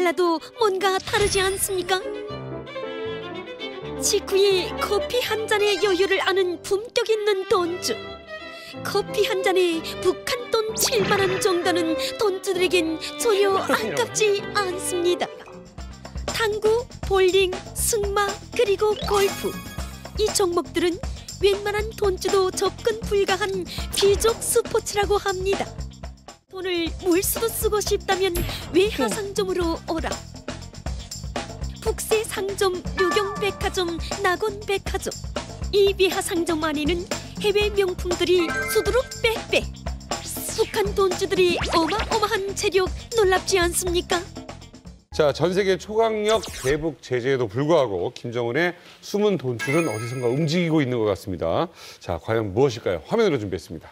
달라도 뭔가 다르지 않습니까? 직후에 커피 한 잔의 여유를 아는 품격 있는 돈주. 커피 한 잔에 북한 돈 7만 원 정도는 돈주들에겐 전혀 아깝지 않습니다. 탁구, 볼링, 승마, 그리고 골프. 이 종목들은 웬만한 돈주도 접근 불가한 귀족 스포츠라고 합니다. 돈을 물수도 쓰고 싶다면 외화상점으로 오라. 북새상점, 유경백화점, 낙원백화점. 이 외화상점 안에는 해외 명품들이 수두룩 빽빽. 북한 돈주들이 어마어마한 재력 놀랍지 않습니까? 자, 전 세계 초강력 대북 제재에도 불구하고 김정은의 숨은 돈줄은 어디선가 움직이고 있는 것 같습니다. 자, 과연 무엇일까요? 화면으로 준비했습니다.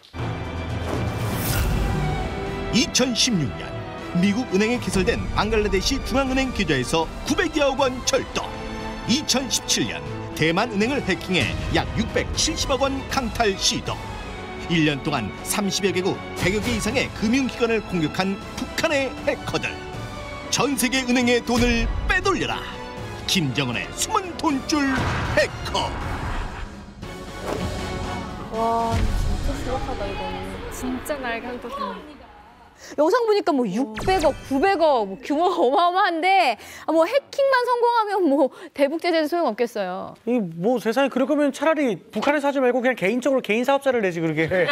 2016년 미국 은행에 개설된 방글라데시 중앙은행 계좌에서 900여억 원 철도. 2017년 대만 은행을 해킹해 약 670억 원 강탈 시도. 1년 동안 30여 개국 100여 개 이상의 금융기관을 공격한 북한의 해커들. 전 세계 은행의 돈을 빼돌려라. 김정은의 숨은 돈줄 해커. 와 진짜 수박하다 이거는. 진짜 날강 돋습니다. 영상 보니까 뭐 600억, 900억 뭐 규모 어마어마한데 뭐 해킹만 성공하면 뭐 대북 제재는 소용없겠어요. 이 뭐 세상에 그럴 거면 차라리 북한에서 하지 말고 그냥 개인적으로 개인 사업자를 내지 그러게.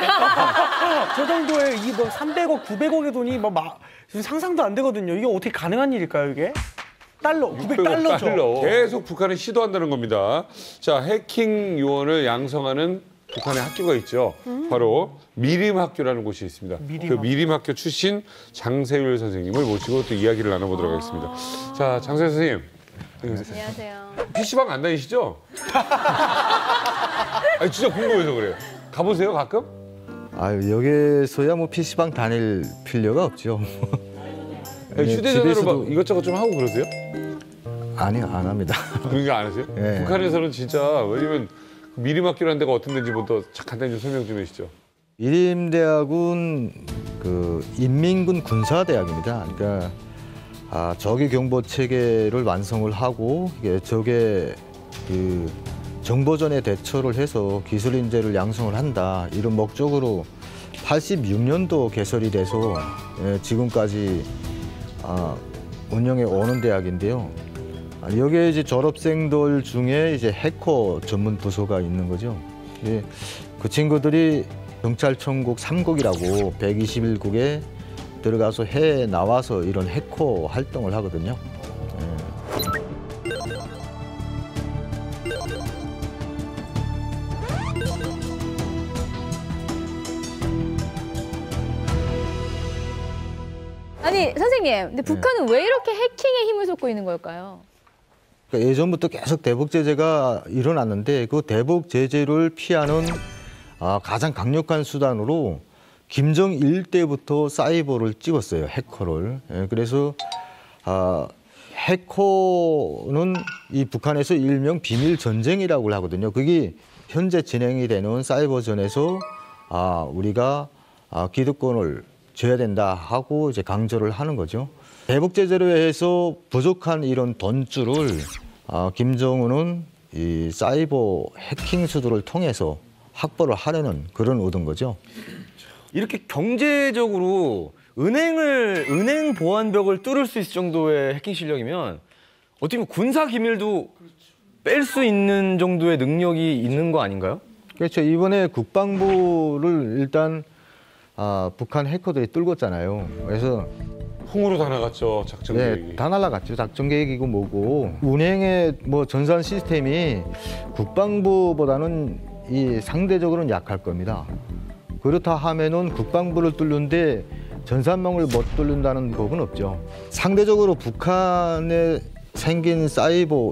저 정도의 이 뭐 300억, 900억의 돈이 뭐 상상도 안 되거든요. 이게 어떻게 가능한 일일까요, 이게? 달러, 900달러죠. 계속 북한이 시도한다는 겁니다. 자, 해킹 요원을 양성하는 북한의 학교가 있죠. 바로 미림학교라는 곳이 있습니다. 그 미림학교 출신 장세율 선생님을 모시고 또 이야기를 나눠보도록 하겠습니다. 자, 장세율 선생님. 안녕하세요. PC방 안 다니시죠? 아니, 진짜 궁금해서 그래요. 가보세요, 가끔? 여기서야 뭐 PC방 다닐 필요가 없죠. 휴대전화로 집에서도... 막 이것저것 좀 하고 그러세요? 아니요, 안 합니다. 그런 거 안 하세요? 네. 북한에서는 진짜 왜냐면 미림학교라는 데가 어떤 데인지부터 간단히 좀 설명 좀 해주시죠. 미림대학은 그 인민군 군사대학입니다. 그러니까 적의 경보 체계를 완성을 하고 적의 그 정보전에 대처를 해서 기술 인재를 양성을 한다 이런 목적으로 86년도 개설이 돼서 지금까지 운영해 오는 대학인데요. 여기에 이제 졸업생들 중에 이제 해커 전문 부서가 있는 거죠. 그 친구들이 경찰청국 3국이라고 121국에 들어가서 해외에 나와서 이런 해커 활동을 하거든요. 아니 선생님, 근데 북한은 왜 이렇게 해킹에 힘을 쏟고 있는 걸까요? 그러니까 예전부터 계속 대북 제재가 일어났는데 그 대북 제재를 피하는 가장 강력한 수단으로 김정일 때부터 사이버를 찍었어요, 해커를. 그래서 해커는 이 북한에서 일명 비밀 전쟁이라고 하거든요. 그게 현재 진행이 되는 사이버전에서 우리가 기득권을 줘야 된다 하고 이제 강조를 하는 거죠. 대북 제재로 해서 부족한 이런 돈줄을 김정은은 이 사이버 해킹 수도를 통해서 확보를 하려는 그런 의도인 거죠. 이렇게 경제적으로 은행 보안벽을 뚫을 수 있을 정도의 해킹 실력이면 어떻게 보면 군사 기밀도 뺄 수 있는 정도의 능력이 있는 거 아닌가요? 그렇죠. 이번에 국방부를 일단 북한 해커들이 뚫었잖아요. 그래서 홍으로 다 나갔죠, 작전 계획이. 네, 다 날아갔죠. 작전 계획이고 뭐고. 운행의 뭐 전산 시스템이 국방부보다는 상대적으로는 약할 겁니다. 그렇다 하면은 국방부를 뚫는데 전산망을 못 뚫는다는 법은 없죠. 상대적으로 북한에 생긴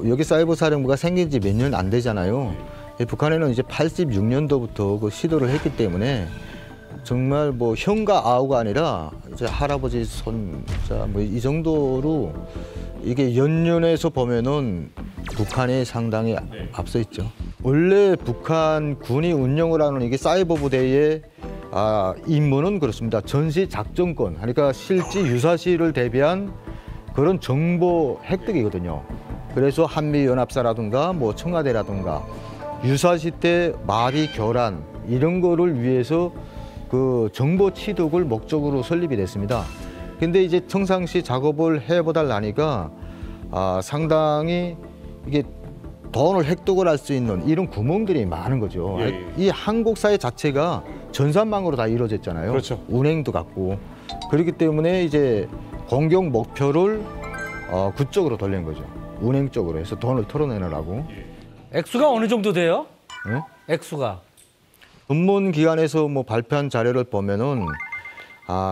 여기 사이버 사령부가 생긴 지 몇 년 안 되잖아요. 북한에는 이제 86년도부터 그 시도를 했기 때문에 정말 뭐 형과 아우가 아니라 이제 할아버지, 손자 뭐 이 정도로 이게 연륜에서 보면은 북한이 상당히 앞서 있죠. 원래 북한 군이 운영을 하는 이게 사이버 부대의 임무는 그렇습니다. 전시 작전권, 그러니까 실제 유사시를 대비한 그런 정보 획득이거든요. 그래서 한미연합사라든가 뭐 청와대라든가 유사시대 마비 교란 이런 거를 위해서 그 정보 취득을 목적으로 설립이 됐습니다. 근데 이제 평상시 작업을 해보달라니까 상당히 이게 돈을 획득을 할 수 있는 이런 구멍들이 많은 거죠. 예. 이 한국 사회 자체가 전산망으로 다 이루어졌잖아요. 그렇죠. 운행도 같고. 그렇기 때문에 이제 공격 목표를 그쪽으로 돌린 거죠. 운행 쪽으로 해서 돈을 털어내느라고. 액수가 어느 정도 돼요? 네? 액수가. 전문 기관에서 뭐 발표한 자료를 보면은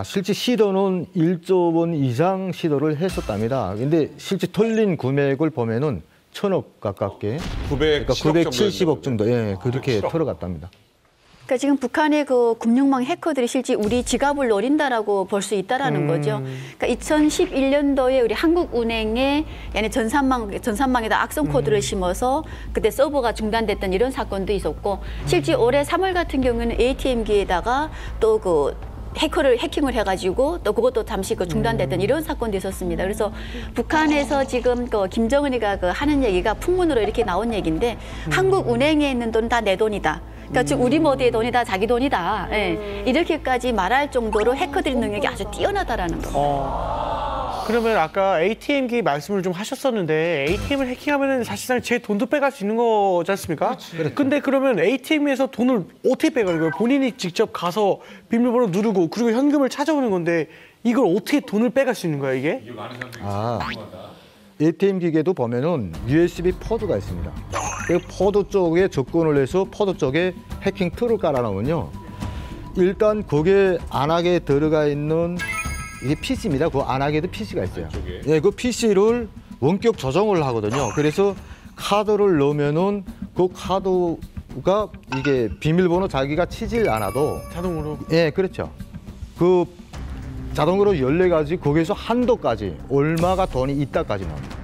실제 시도는 1조 원 이상 시도를 했었답니다. 근데 실제 털린 금액을 보면은 1,000억 가깝게, 그러니까 970억 정도, 예, 그렇게 털어갔답니다. 그러니까 지금 북한의 그 금융망 해커들이 실제 우리 지갑을 노린다라고 볼 수 있다라는 거죠. 그러니까 2011년도에 우리 한국은행에 얘네 전산망에다 악성 코드를 심어서 그때 서버가 중단됐던 이런 사건도 있었고, 실제 올해 3월 같은 경우는 ATM기에다가 또 그 해킹을 해가지고 또 그것도 잠시 그 중단됐던 이런 사건도 있었습니다. 그래서 북한에서 지금 그 김정은이가 그 하는 얘기가 풍문으로 이렇게 나온 얘기인데, 한국은행에 있는 돈 다 내 돈이다. 그러니까 즉 우리 모두의 돈이다, 자기 돈이다. 예. 이렇게까지 말할 정도로 해커들의 능력이 아주 뛰어나다라는 겁니다. 그러면 아까 ATM기 말씀을 좀 하셨었는데 ATM을 해킹하면은 사실상 제 돈도 빼갈 수 있는 거지 않습니까? 근데 그러면 ATM에서 돈을 어떻게 빼가는 거예요? 본인이 직접 가서 비밀번호 누르고 그리고 현금을 찾아오는 건데 이걸 어떻게 돈을 빼갈 수 있는 거예요, 이게? ATM 기계도 보면은 USB 포드가 있습니다. 그 포드 쪽에 접근을 해서 포드 쪽에 해킹 툴을 깔아놓으면요. 일단 거기에 안하게 들어가 있는 이게 PC입니다. 그 안하게도 PC가 있어요. 예, 그 PC를 원격 조정을 하거든요. 그래서 카드를 넣으면은 그 카드가 이게 비밀번호 자기가 치질 않아도 자동으로? 예, 그렇죠. 그 자동으로 열려가지고 거기서 한도까지 얼마가 돈이 있다까지 나옵니다.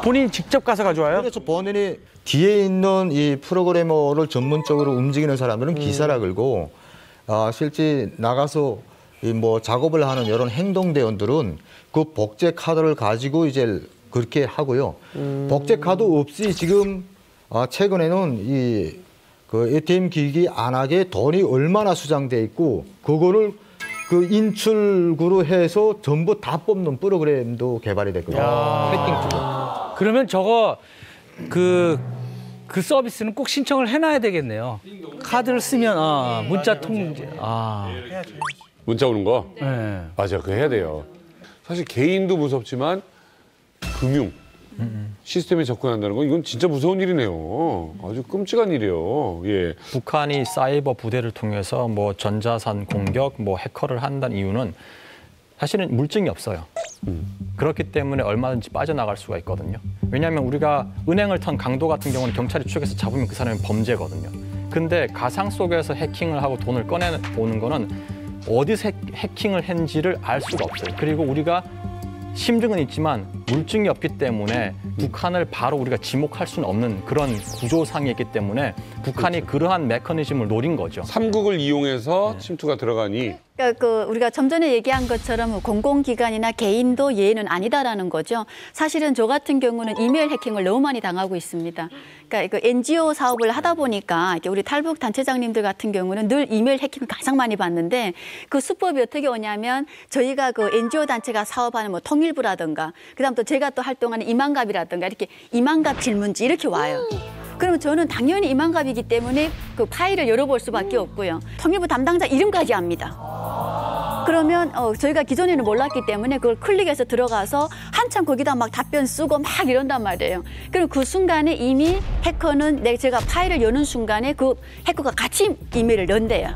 본인이 직접 가서 가져와요? 그래서 본인이 뒤에 있는 이 프로그래머를 전문적으로 움직이는 사람들은 기사라 걸고 실제 나가서 이 뭐 작업을 하는 이런 행동대원들은 그 복제 카드를 가지고 이제 그렇게 하고요. 복제 카드 없이 지금 최근에는 이 그 ATM 기기 안하게 돈이 얼마나 수장돼 있고 그거를 그 인출구로 해서 전부 다 뽑는 프로그램도 개발이 됐거든요. 해킹 쪽으로. 그러면 저거 그 서비스는 꼭 신청을 해놔야 되겠네요. 카드를 쓰면 문자 통지. 문자 오는 거? 네. 맞아, 그거 해야 돼요. 사실 개인도 무섭지만 금융 시스템에 접근한다는 건 이건 진짜 무서운 일이네요. 아주 끔찍한 일이에요. 예. 북한이 사이버 부대를 통해서 뭐 전자산 공격, 뭐 해커를 한다는 이유는 사실은 물증이 없어요. 그렇기 때문에 얼마든지 빠져나갈 수가 있거든요. 왜냐하면 우리가 은행을 턴 강도 같은 경우는 경찰이 추적해서 잡으면 그 사람은 범죄거든요. 근데 가상 속에서 해킹을 하고 돈을 꺼내오는 거는 어디서 해킹을 했는지를 알 수가 없어요. 그리고 우리가 심증은 있지만 물증이 없기 때문에 북한을 바로 우리가 지목할 수는 없는 그런 구조상이 있기 때문에 북한이 그러한 메커니즘을 노린 거죠. 삼국을 이용해서 침투가 들어가니 그러니까 그 우리가 좀 전에 얘기한 것처럼 공공기관이나 개인도 예외는 아니다라는 거죠. 사실은 저 같은 경우는 이메일 해킹을 너무 많이 당하고 있습니다. 그러니까 그 NGO 사업을 하다 보니까 우리 탈북 단체장님들 같은 경우는 늘 이메일 해킹을 가장 많이 받는데 그 수법이 어떻게 오냐면 저희가 그 NGO 단체가 사업하는 뭐 통일부라든가 그다음 또 제가 또 활동하는 이만갑이라든가 이렇게 이만갑 질문지 이렇게 와요. 그러면 저는 당연히 이만갑이기 때문에 그 파일을 열어볼 수밖에 없고요. 통일부 담당자 이름까지 압니다. 그러면 저희가 기존에는 몰랐기 때문에 그걸 클릭해서 들어가서 한참 거기다 막 답변 쓰고 막 이런단 말이에요. 그럼 그 순간에 이미 해커는 제가 파일을 여는 순간에 그 해커가 같이 이메일을 연대요.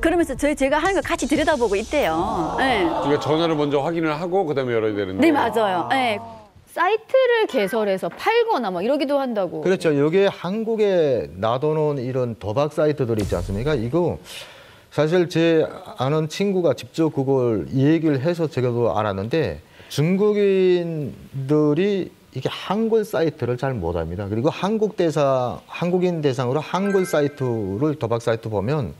그러면서 제가 하는 거 같이 들여다보고 있대요. 네. 그러니까 전화를 먼저 확인을 하고 그다음에 열어야 되는데. 네, 맞아요. 네. 사이트를 개설해서 팔거나 막 이러기도 한다고. 그렇죠. 여기에 한국에 놔두는 이런 도박 사이트들이 있지 않습니까? 이거 사실 제 아는 친구가 직접 그걸 이 얘기를 해서 제가도 알았는데 중국인들이 이게 한글 사이트를 잘 못합니다. 그리고 한국인 대상으로 한글 사이트를 도박 사이트 보면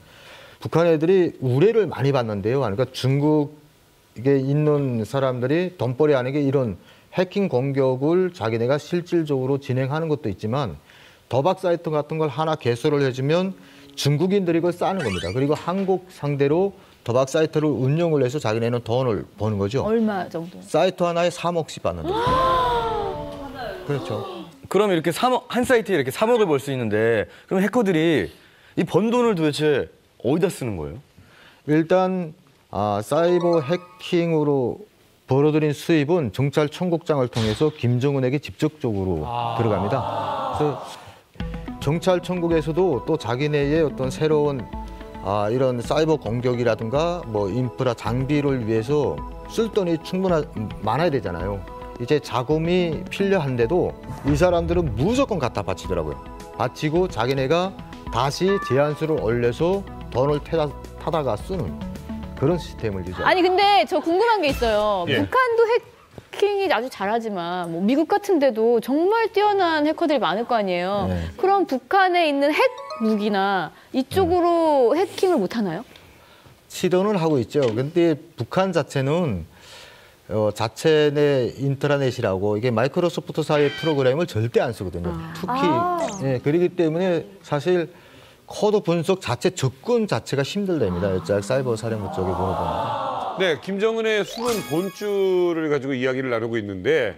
북한 애들이 우뢰를 많이 받는데요. 그러니까 중국에 있는 사람들이 돈벌이 아니게 이런 해킹 공격을 자기네가 실질적으로 진행하는 것도 있지만 도박 사이트 같은 걸 하나 개설을 해주면 중국인들이 그걸 싸는 겁니다. 그리고 한국 상대로 도박 사이트를 운영을 해서 자기네는 돈을 버는 거죠. 얼마 정도? 사이트 하나에 3억씩 받는 거죠. 그렇죠. 그럼 이렇게 한 사이트에 이렇게 3억을 벌 수 있는데 그럼 해커들이 이 번 돈을 도대체 어디다 쓰는 거예요? 일단 사이버 해킹으로 벌어들인 수입은 경찰 청국장을 통해서 김정은에게 직접적으로 들어갑니다. 그래서 경찰 청국에서도 또 자기네의 어떤 새로운 이런 사이버 공격이라든가 뭐 인프라 장비를 위해서 쓸 돈이 많아야 되잖아요. 이제 자금이 필요한데도 이 사람들은 무조건 갖다 바치더라고요. 바치고 자기네가 다시 제한수를 올려서 돈을 타다가 쓰는 그런 시스템을 유지합니다. 아니 근데 저 궁금한 게 있어요. 예. 북한도 해킹이 아주 잘하지만 뭐 미국 같은 데도 정말 뛰어난 해커들이 많을 거 아니에요. 네. 그럼 북한에 있는 핵 무기나 이쪽으로 해킹을 못 하나요? 시도는 하고 있죠. 근데 북한 자체는 자체 내 인트라넷이라고 이게 마이크로소프트사의 프로그램을 절대 안 쓰거든요. 특히 예, 그렇기 때문에 사실 코드 분석 자체 접근 자체가 힘들답니다. 사이버 사령부 쪽에 물어보면. 네, 김정은의 숨은 본줄을 가지고 이야기를 나누고 있는데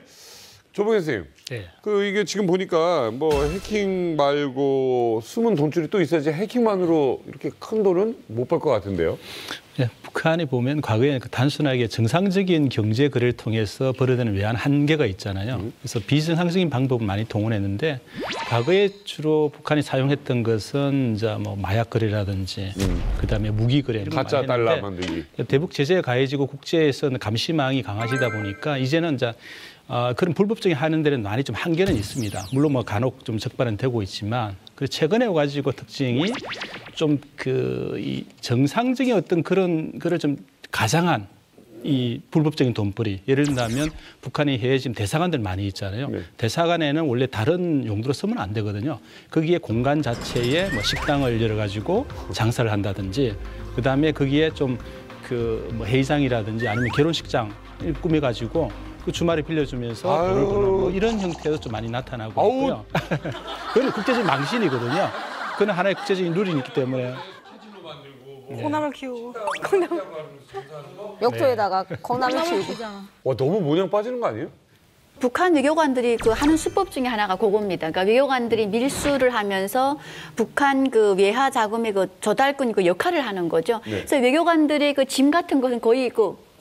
조봉현 선생님, 네. 이게 지금 보니까 뭐 해킹 말고 숨은 돈줄이 또 있어야지 해킹만으로 이렇게 큰 돈은 못 벌 것 같은데요. 네, 북한이 보면 과거에 단순하게 정상적인 경제 거래를 통해서 벌어들이는 외환 한계가 있잖아요. 그래서 비정상적인 방법을 많이 동원했는데 과거에 주로 북한이 사용했던 것은 이제 뭐 마약 거래라든지 그다음에 무기 거래 이런 거 가짜 많이 달러 했는데 만들기. 대북 제재가 가해지고 국제에서는 감시망이 강화지다 보니까 이제는 이제 그런 불법적인 하는 데는 많이 좀 한계는 있습니다. 물론 뭐 간혹 좀 적발은 되고 있지만 그 최근에 와가지고 특징이 좀 이 정상적인 어떤 그런 거를 좀 가장한 이 불법적인 돈벌이. 예를 들면 북한이 해외 지금 대사관들 많이 있잖아요. 네. 대사관에는 원래 다른 용도로 쓰면 안 되거든요. 거기에 공간 자체에 뭐 식당을 열어가지고 장사를 한다든지 그다음에 거기에 좀 뭐 회의장이라든지 아니면 결혼식장을 꾸며가지고 그 주말에 빌려주면서 돈을 버는 뭐 이런 형태도 좀 많이 나타나고 있고요. 그건 국제적인 망신이거든요. 그건 하나의 국제적인 룰이 있기 때문에. 콩나물 키우고. 욕조에다가 콩나물 키우고. 와, 너무 모양 빠지는 거 아니에요? 북한 외교관들이 하는 수법 중에 하나가 그겁니다. 그러니까 외교관들이 밀수를 하면서 북한 외화 자금의 조달꾼 역할을 하는 거죠. 네. 그래서 외교관들의 짐 같은 것은 거의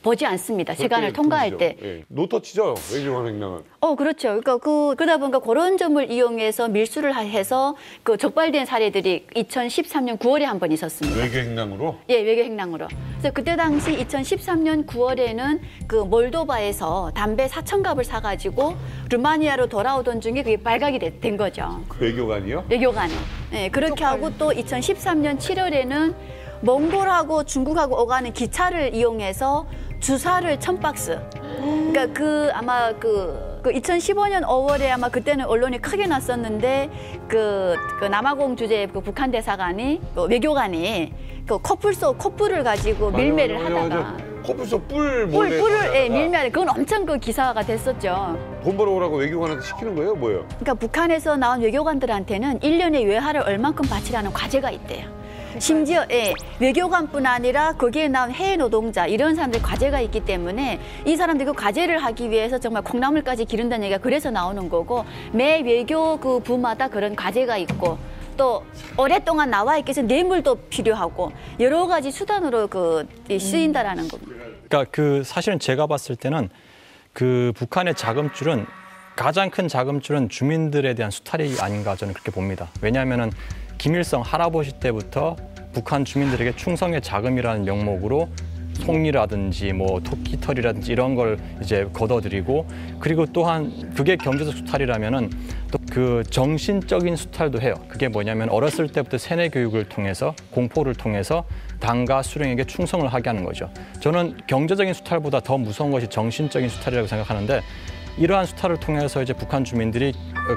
보지 않습니다. 세관을 통과할 때. 예. 노터치죠, 외교관 행랑은. 그렇죠. 그러니까 그러다 보니까 그런 점을 이용해서 밀수를 해서 적발된 사례들이 2013년 9월에 한 번 있었습니다. 외교 행랑으로? 예, 외교 행랑으로. 그래서 그때 당시 2013년 9월에는 몰도바에서 담배 4,000갑을 사가지고 루마니아로 돌아오던 중에 그게 발각이 된 거죠. 외교관이요? 외교관이. 예, 그렇게 하고 또 2013년 7월에는 몽골하고 중국하고 오가는 기차를 이용해서 주사를 1,000박스. 그러니까 아마 2015년 5월에 아마 그때는 언론이 크게 났었는데 남아공 주재 북한 대사관이 외교관이 코뿔을 가지고 밀매를 하다가 코뿔소 뿔 몰래 뿔을 밀매 그건 엄청 기사가 됐었죠. 돈 벌어오라고 외교관한테 시키는 거예요, 뭐예요? 그러니까 북한에서 나온 외교관들한테는 1년에 외화를 얼만큼 바치라는 과제가 있대요. 심지어 외교관뿐 아니라 거기에 나온 해외 노동자 이런 사람들 과제가 있기 때문에 이 사람들 그 과제를 하기 위해서 정말 콩나물까지 기른다는 얘기가 그래서 나오는 거고 매 외교 부마다 그런 과제가 있고 또 오랫동안 나와 있기 위해서 뇌물도 필요하고 여러 가지 수단으로 쓰인다라는 겁니다. 그러니까 사실은 제가 봤을 때는 북한의 자금줄은 가장 큰 자금줄은 주민들에 대한 수탈이 아닌가 저는 그렇게 봅니다. 왜냐하면은 김일성 할아버지 때부터 북한 주민들에게 충성의 자금이라는 명목으로 송이라든지 뭐 토끼털이라든지 이런 걸 이제 걷어들이고, 그리고 또한 그게 경제적 수탈이라면은 또 그 정신적인 수탈도 해요. 그게 뭐냐면 어렸을 때부터 세뇌 교육을 통해서, 공포를 통해서 당과 수령에게 충성을 하게 하는 거죠. 저는 경제적인 수탈보다 더 무서운 것이 정신적인 수탈이라고 생각하는데, 이러한 수탈을 통해서 이제 북한 주민들이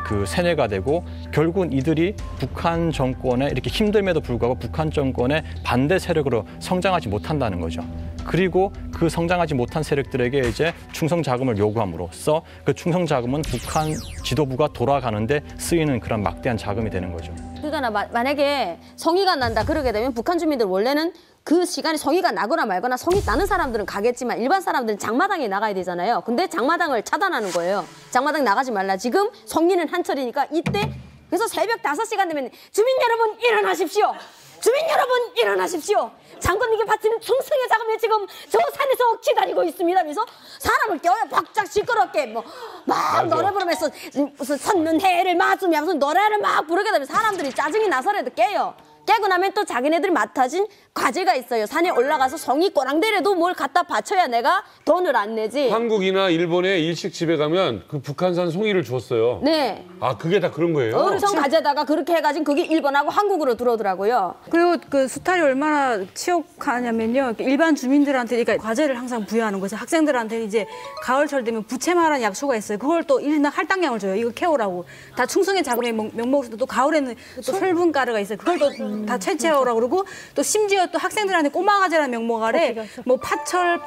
그 세뇌가 되고, 결국은 이들이 북한 정권에 이렇게 힘듦에도 불구하고 북한 정권의 반대 세력으로 성장하지 못한다는 거죠. 그리고 그 성장하지 못한 세력들에게 이제 충성 자금을 요구함으로써 그 충성 자금은 북한 지도부가 돌아가는데 쓰이는 그런 막대한 자금이 되는 거죠. 그러니까 만약에 성의가 난다 그러게 되면 북한 주민들 원래는 그 시간에 성의가 나거나 말거나 성의 나는 사람들은 가겠지만 일반 사람들은 장마당에 나가야 되잖아요. 근데 장마당을 차단하는 거예요. 장마당 나가지 말라. 지금 성의는 한철이니까 이때 그래서 새벽 5시간 되면 주민 여러분 일어나십시오. 주민 여러분 일어나십시오. 장군님께 바치는 충성의 자금을 지금 저 산에서 기다리고 있습니다. 그래서 사람을 깨워요. 박작 시끄럽게 막 노래 부르면서 무슨 섰는 해를 맞으며 무슨 노래를 막 부르게 되면 사람들이 짜증이 나서라도 깨요. 깨고 나면 또 자기네들이 맡아진 과제가 있어요. 산에 올라가서 성이 꼬랑대래도 뭘 갖다 바쳐야 내가 돈을 안 내지. 한국이나 일본에 일식 집에 가면 그 북한산 송이를 줬어요. 네. 아, 그게 다 그런 거예요? 엄청 가져다가 그렇게 해가지고 그게 일본하고 한국으로 들어오더라고요. 그리고 그 수탈이 얼마나 치욕하냐면요. 일반 주민들한테 그러니까 과제를 항상 부여하는 거죠. 학생들한테 이제 가을철 되면 부채만한 약초가 있어요. 그걸 또 일인당 할당량을 줘요. 이거 캐오라고. 다 충성의 자금의 명목으로 또 가을에는 또 설분가루가 있어요. 그걸 또 다 채취하오라고 그러고 또 심지어 또 학생들한테 꼬마가재라는 명목 아래 뭐 파철,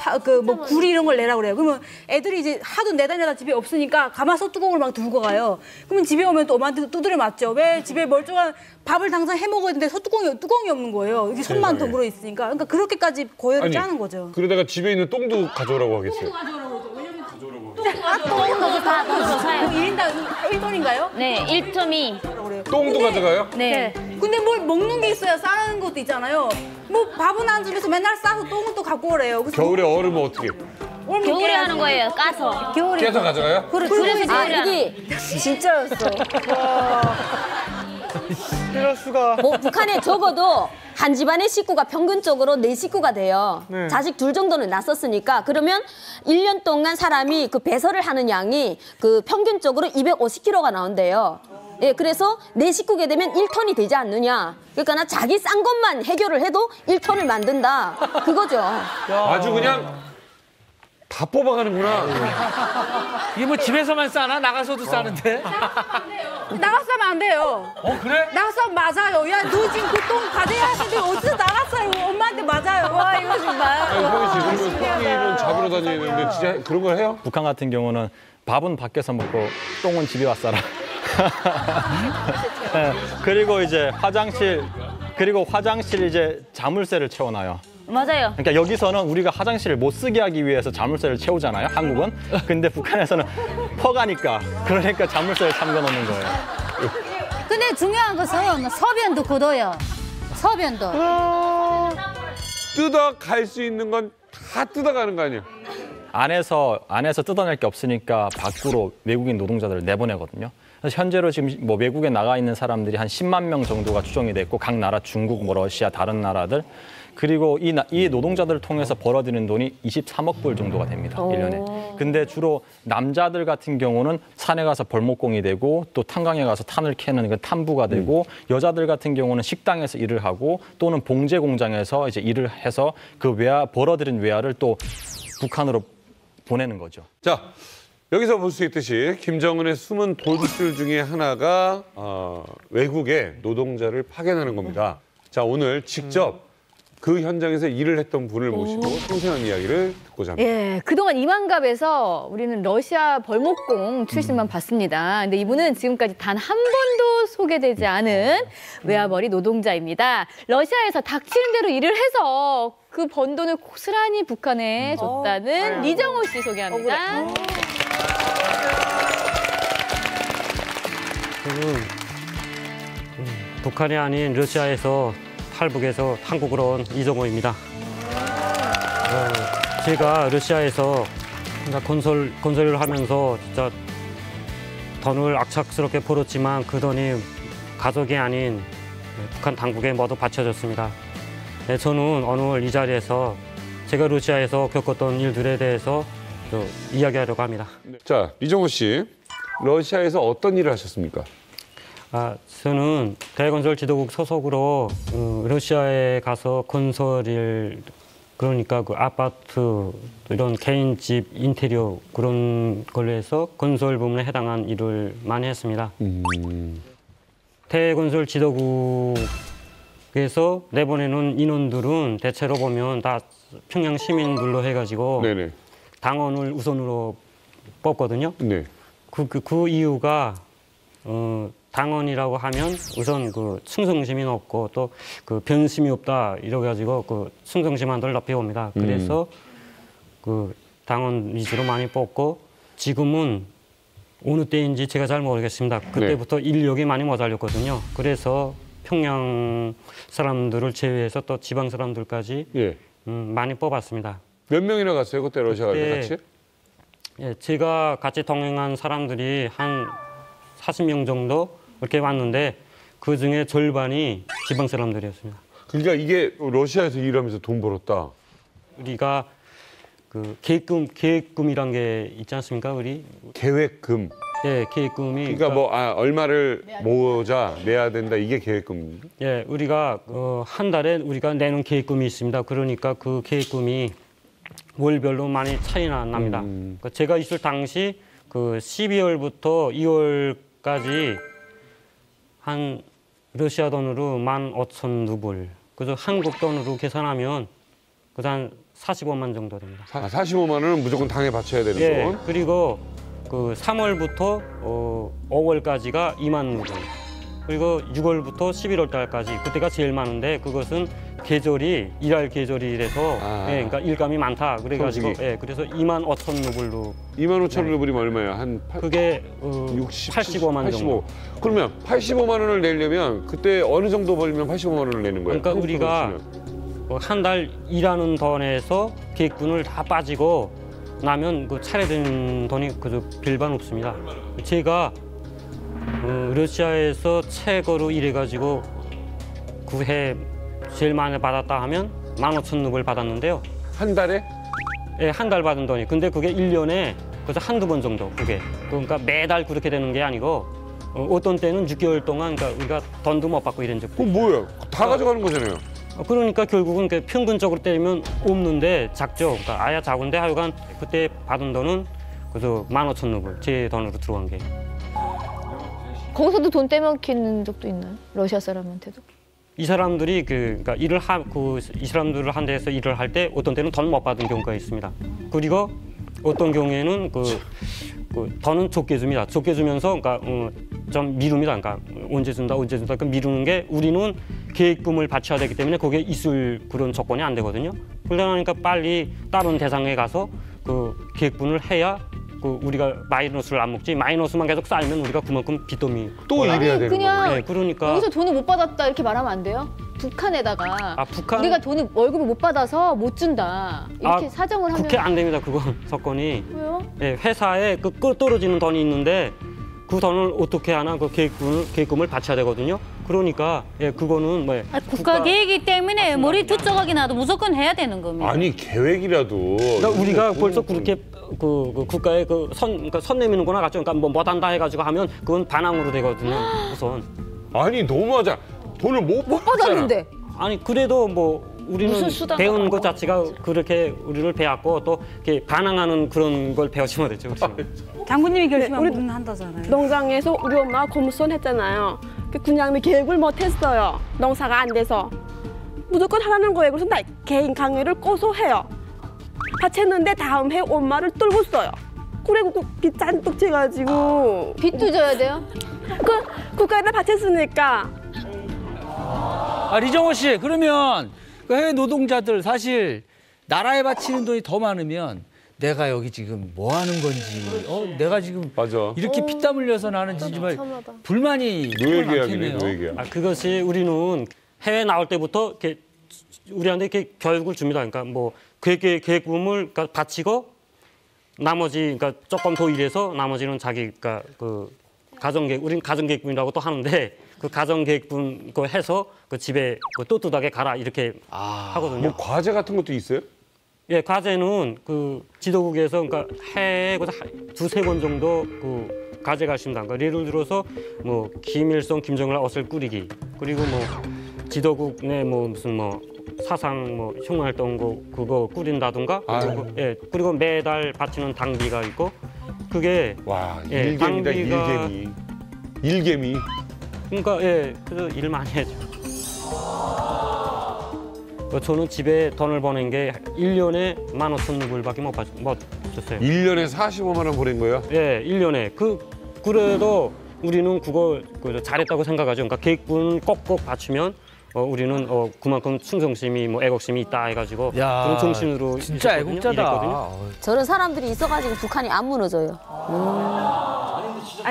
뭐 구리 이런 걸 내라고 그래요. 그러면 애들이 이제 하도 내다니다 집에 없으니까 가마솥 뚜껑을 막 들고 가요. 그러면 집에 오면 또 엄마한테 두드려 맞죠. 왜 집에 멀쩡한 밥을 당장 해 먹어야 되는데 뚜껑이 없는 거예요. 이게 손만 더 물어 있으니까. 그러니까 그렇게까지 고열을 짜는 거죠. 그러다가 집에 있는 똥도 가져오라고 하겠어요. 똥도 가져오라고 그러죠. 왜냐면 똥도 다 사요. 1인당 1돈인가요? 네, 1.2. 똥도 가져가요? 네. 근데 뭘 먹는 게 있어야 싸는 것도 있잖아요. 뭐 밥은 안 주면서 맨날 싸서 똥은 또 갖고 오래요. 겨울에 얼으면 어떻게? 겨울에 하는 거예요. 까서. 겨울에. 깨서 가져가요? 그래서 이게 진짜였어. 이럴 수가. 뭐 북한에 적어도 한 집안의 식구가 평균적으로 4식구가 돼요. 네. 자식 둘 정도는 낳았으니까 그러면 1년 동안 사람이 그 배설을 하는 양이 그 평균적으로 250kg가 나온대요. 예, 그래서 4식구게 되면 1톤이 되지 않느냐. 그러니까 자기 싼 것만 해결을 해도 1톤을 만든다. 그거죠. 아주 그냥 다 뽑아가는구나. 이게 뭐 집에서만 싸나? 나가서도 싸는데? 나가서 싸면 안 돼요. 그래? 나가서 맞아요. 야, 너 지금 그 똥 가져야 하는데 어디서 나갔어요? 엄마한테 맞아요. 와, 이거 정말. 아니, 성희 씨, 그러면 송이는 잡으러 다니는데 진짜 그런 걸 해요? 북한 같은 경우는 밥은 밖에서 먹고 똥은 집에 와서 싸라. 네, 그리고 이제 화장실 이제 자물쇠를 채워놔요. 맞아요. 그러니까 여기서는 우리가 화장실을 못 쓰게 하기 위해서 자물쇠를 채우잖아요, 한국은. 근데 북한에서는 퍼가니까 그러니까 자물쇠를 잠궈 놓는 거예요. 근데 중요한 것은 소변도 굳어요. 소변도. 뜯어갈 수 있는 건 다 뜯어가는 거 아니에요? 안에서 뜯어낼 게 없으니까 밖으로 외국인 노동자들을 내보내거든요. 그래서 현재로 지금 뭐 외국에 나가 있는 사람들이 한 10만 명 정도가 추정이 됐고, 각 나라 중국, 뭐 러시아, 다른 나라들. 그리고 이 노동자들을 통해서 벌어들이는 돈이 23억 불 정도가 됩니다, 1년에. 근데 주로 남자들 같은 경우는 산에 가서 벌목공이 되고, 또 탄광에 가서 탄을 캐는 그 탐부가 되고, 여자들 같은 경우는 식당에서 일을 하고, 또는 봉제 공장에서 이제 일을 해서 그 벌어들인 외화를 또 북한으로 보내는 거죠. 자, 여기서 볼 수 있듯이 김정은의 숨은 돈줄 중에 하나가 외국에 노동자를 파견하는 겁니다. 자, 오늘 직접 그 현장에서 일을 했던 분을 모시고 생생한 이야기를 듣고자 합니다. 예, 그동안 이만갑에서 우리는 러시아 벌목공 출신만 봤습니다. 근데 이분은 지금까지 단 한 번도 소개되지 않은 외화벌이 노동자입니다. 러시아에서 닥치는 대로 일을 해서 그 번 돈을 고스란히 북한에 줬다는 리정호 씨 소개합니다. 저는 북한이 아닌 러시아에서 탈북해서 한국으로 온 이정호입니다. 제가 러시아에서 건설을 하면서 진짜 돈을 악착스럽게 벌었지만 그 돈이 가족이 아닌 북한 당국에 모두 바쳐졌습니다. 저는 오늘 이 자리에서 제가 러시아에서 겪었던 일들에 대해서 이야기하려고 합니다. 자, 이정호 씨, 러시아에서 어떤 일을 하셨습니까? 저는 대건설 지도국 소속으로 러시아에 가서 건설일, 그러니까 그 아파트 이런 개인 집 인테리어 그런 걸로 해서 건설 부문에 해당한 일을 많이 했습니다. 대건설 지도국에서 내보내는 인원들은 대체로 보면 다 평양 시민들로 해가지고 네네. 당원을 우선으로 뽑거든요. 네. 그 이유가 당원이라고 하면 우선 그 충성심이 높고 또 그 변심이 없다 이래가지고 그 충성심한들 높여옵니다. 그래서 그 당원 위주로 많이 뽑고 지금은 어느 때인지 제가 잘 모르겠습니다. 그때부터 인력이 많이 모자랐거든요. 그래서 평양 사람들을 제외해서 또 지방 사람들까지 많이 뽑았습니다. 몇 명이나 갔어요? 그때 러시아 갈 때 같이? 예, 제가 같이 동행한 사람들이 한 40명 정도 이렇게 왔는데 그 중에 절반이 지방 사람들이었습니다. 그러니까 이게 러시아에서 일하면서 돈 벌었다. 우리가 그 계획금이란 게 있지 않습니까, 우리? 계획금. 예, 계획금이. 그러니까 뭐 얼마를 모으자 내야 된다 이게 계획금입니다. 예, 우리가 한 달에 우리가 내는 계획금이 있습니다. 그러니까 그 계획금이 월별로 많이 차이나 납니다. 그러니까 제가 있을 당시 그 12월부터 2월까지 한 러시아 돈으로 15,000루블. 그래서 한국 돈으로 계산하면 한 45만 정도 됩니다. 45만 원은 무조건 당에 바쳐야 되는 예, 돈. 그리고 그 3월부터 5월까지가 2만 루블. 그리고 6월부터 11월 달까지 그때가 제일 많은데 그것은 계절이 일할 계절이라서 예, 그러니까 일감이 많다. 그래가지고 예, 그래서 2만 5천 루블로. 2만 5천 루블이면 얼마예요? 한 그게 85. $85만 정도. 그러면 85만 원을 내려면 그때 어느 정도 벌면 85만 원을 내는 거예요? 그러니까 우리가 한 달 일하는 돈에서 계획분을 다 빠지고 나면 그 차례된 돈이 그저 별반 없습니다. 제가 러시아에서 최고로 일해가지고 그 해 제일 많이 받았다 하면 15,000루블 받았는데요. 한 달에? 예, 한 달 받은 돈이. 근데 그게 1년에 그래서 한두 번 정도 그게. 그러니까 매달 그렇게 되는 게 아니고 어떤 때는 6개월 동안 그러니까 우리가 돈도 못 받고 이런 적도. 그럼 뭐예요? 다 가져가는 거잖아요. 그러니까 결국은 평균적으로 때리면 없는데 작죠. 그러니까 아야 작은데 하여간 그때 받은 돈은 그래서 15,000루블 제 돈으로 들어간 게. 거기서도 돈 떼먹히는 적도 있나요? 러시아 사람한테도? 이 사람들이 그러니까 이 사람들을 한 데서 일을 할 때 어떤 때는 돈 못 받은 경우가 있습니다. 그리고 어떤 경우에는 그 돈은 좁게 줍니다. 좁게 주면서 그러니까 좀 미룹니다. 그러니까 언제 준다. 그 미루는 게 우리는 계획금을 바쳐야 되기 때문에 거기에 있을 그런 조건이 안 되거든요. 그러니까 빨리 다른 대상에 가서 그 계획분을 해야 그 우리가 마이너스를 안 먹지. 마이너스만 계속 쌓이면 우리가 그만큼 빚더미 또 일해야 되는 그냥 네, 그러니까 여기서 돈을 못 받았다 이렇게 말하면 안 돼요? 북한에다가 북한? 우리가 돈을 월급을 못 받아서 못 준다 이렇게 사정을 하면 그렇게 안 됩니다. 그건 사건이. 왜요? 예, 회사에 그 떨어지는 돈이 있는데 그 돈을 어떻게 하나 그 계획금을 바쳐야 되거든요. 그러니까 예, 그거는 뭐 국가 계획이기 때문에 머리 두 조각이 나도 무조건 해야 되는 겁니다. 아니 계획이라도. 그러니까 우리가 벌써 그렇게 그 국가에 그러니까 선 내미는 거나 같죠. 그러니까 뭐 못한다 해가지고 하면 그건 반항으로 되거든요. 우선. 아니 너무하자. 돈을 못 받았는데. 아니 그래도 뭐 우리는 무슨 수단을 배운 것 자체가 그렇게 우리를 배웠고 또 이렇게 반항하는 그런 걸 배우시면 되죠. 장군님이 결심하면 우리는 한다잖아요. 농장에서 우리 엄마가 고무선 했잖아요. 군장님이 계획을 못했어요. 농사가 안 돼서. 무조건 하라는 거예요. 그래서 나 개인 강의를 고소해요. 바쳤는데 다음 해 엄마를 뚫고 써요. 그리고 빚 잔뜩 져가지고. 빚도 져야 돼요? 국가에다 바쳤으니까. 리정호 씨, 그러면 그 해외 노동자들 사실 나라에 바치는 돈이 더 많으면 내가 여기 지금 뭐 하는 건지, 내가 지금 이렇게 피땀 흘려서 나는 정말 불만이 노예계약이네, 노예계약. 그것이 우리는 해외 나올 때부터 이렇게 우리한테 이렇게 교육을 줍니다. 그러니까 뭐 계획금을 바치고 나머지 그러니까 조금 더 일해서 나머지는 자기가 그 가정계획, 우리는 가정계획분이라고 또 하는데 그 가정계획분 해서 그 집에 떳떳하게 가라 이렇게 하거든요. 뭐 과제 같은 것도 있어요? 예, 과제는 그 지도국에서 그러니까 해에 두세 번 정도 그 과제가 있습니다. 그러니까 예를 들어서 뭐 김일성, 김정일 옷을 꾸리기, 그리고 뭐 지도국 내 뭐 무슨 뭐 사상 뭐 흉활동 그거 꾸린다든가, 그리고, 예, 그리고 매달 바치는 당비가 있고, 그게 와 예, 일개미다 일개미. 그러니까 예, 그래서 일 많이 해죠. 저는 집에 돈을 버는 게 1년에 15,000루블밖에 못 줬어요. 1년에 45만 원 보낸 거예요? 예, 1년에. 그래도 우리는 그거 잘했다고 생각하죠. 그러니까 계획부는 꼭꼭 받치면 우리는 그만큼 충성심이 뭐 애국심이 있다 해가지고 그런 정신으로 진짜 애국자다. 저런 사람들이 있어가지고 북한이 안 무너져요.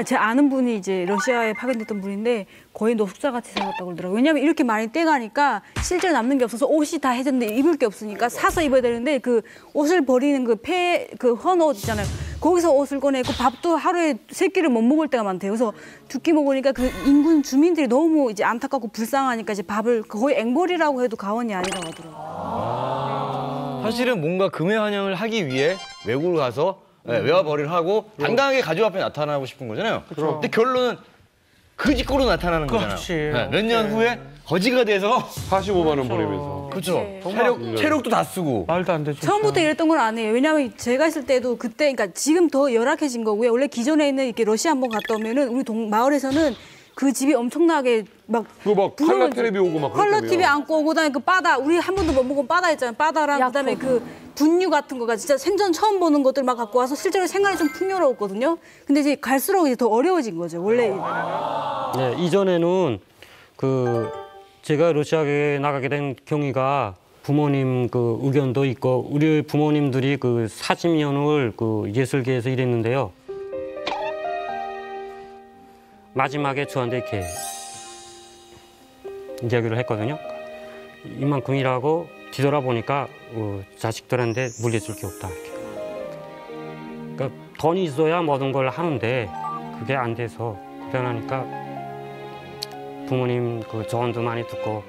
제 아는 분이 이제 러시아에 파견됐던 분인데 거의 노숙자같이 살았다고 그러더라고요. 왜냐하면 이렇게 많이 떼가니까 실제로 남는 게 없어서 옷이 다 해졌는데 입을 게 없으니까 사서 입어야 되는데 그 옷을 버리는 그 헌옷 있잖아요. 거기서 옷을 꺼내고 밥도 하루에 3끼를 못 먹을 때가 많대요. 그래서 2끼 먹으니까 그 인근 주민들이 너무 이제 안타깝고 불쌍하니까 이제 밥을 거의 앵벌이라고 해도 과언이 아니라고 하더라고요. 사실은 뭔가 금회 환영을 하기 위해 외국을 가서 외화벌이를 하고 당당하게 가족 앞에 나타나고 싶은 거잖아요. 그렇죠. 근데 결론은 그 짓거로 나타나는 거잖아요. 몇 년 후에 거지가 돼서 45만 원 보내면서. 그렇죠. 체력도 다 쓰고. 말도 안 되죠. 처음부터 이랬던 건 아니에요. 왜냐하면 제가 있을 때도 그때, 그러니까 지금 더 열악해진 거고요. 원래 기존에 있는 이렇게 러시아 한번 갔다 오면은 우리 마을에서는 그 집이 엄청나게 막 컬러 TV 오고 막 컬러 TV 안고 오고 그다음에 그 바다 우리 한 번도 못 먹은 바다 있잖아요. 바다랑 그다음에 그 분유 같은 거가 진짜 생전 처음 보는 것들 막 갖고 와서 실제로 생활이 좀 풍요로웠거든요. 근데 이제 갈수록 이제 더 어려워진 거죠. 원래. 네, 이전에는 제가 러시아에 나가게 된 경위가 부모님 그 의견도 있고 우리 부모님들이 그 40년을 그 예술계에서 일했는데요. 마지막에 저한테 이렇게 이야기를 했거든요. 이만큼 일하고 뒤돌아보니까 자식들한테 물려줄 게 없다. 이렇게. 그러니까 돈이 있어야 모든 걸 하는데 그게 안 돼서 불편하니까 부모님 그 조언도 많이 듣고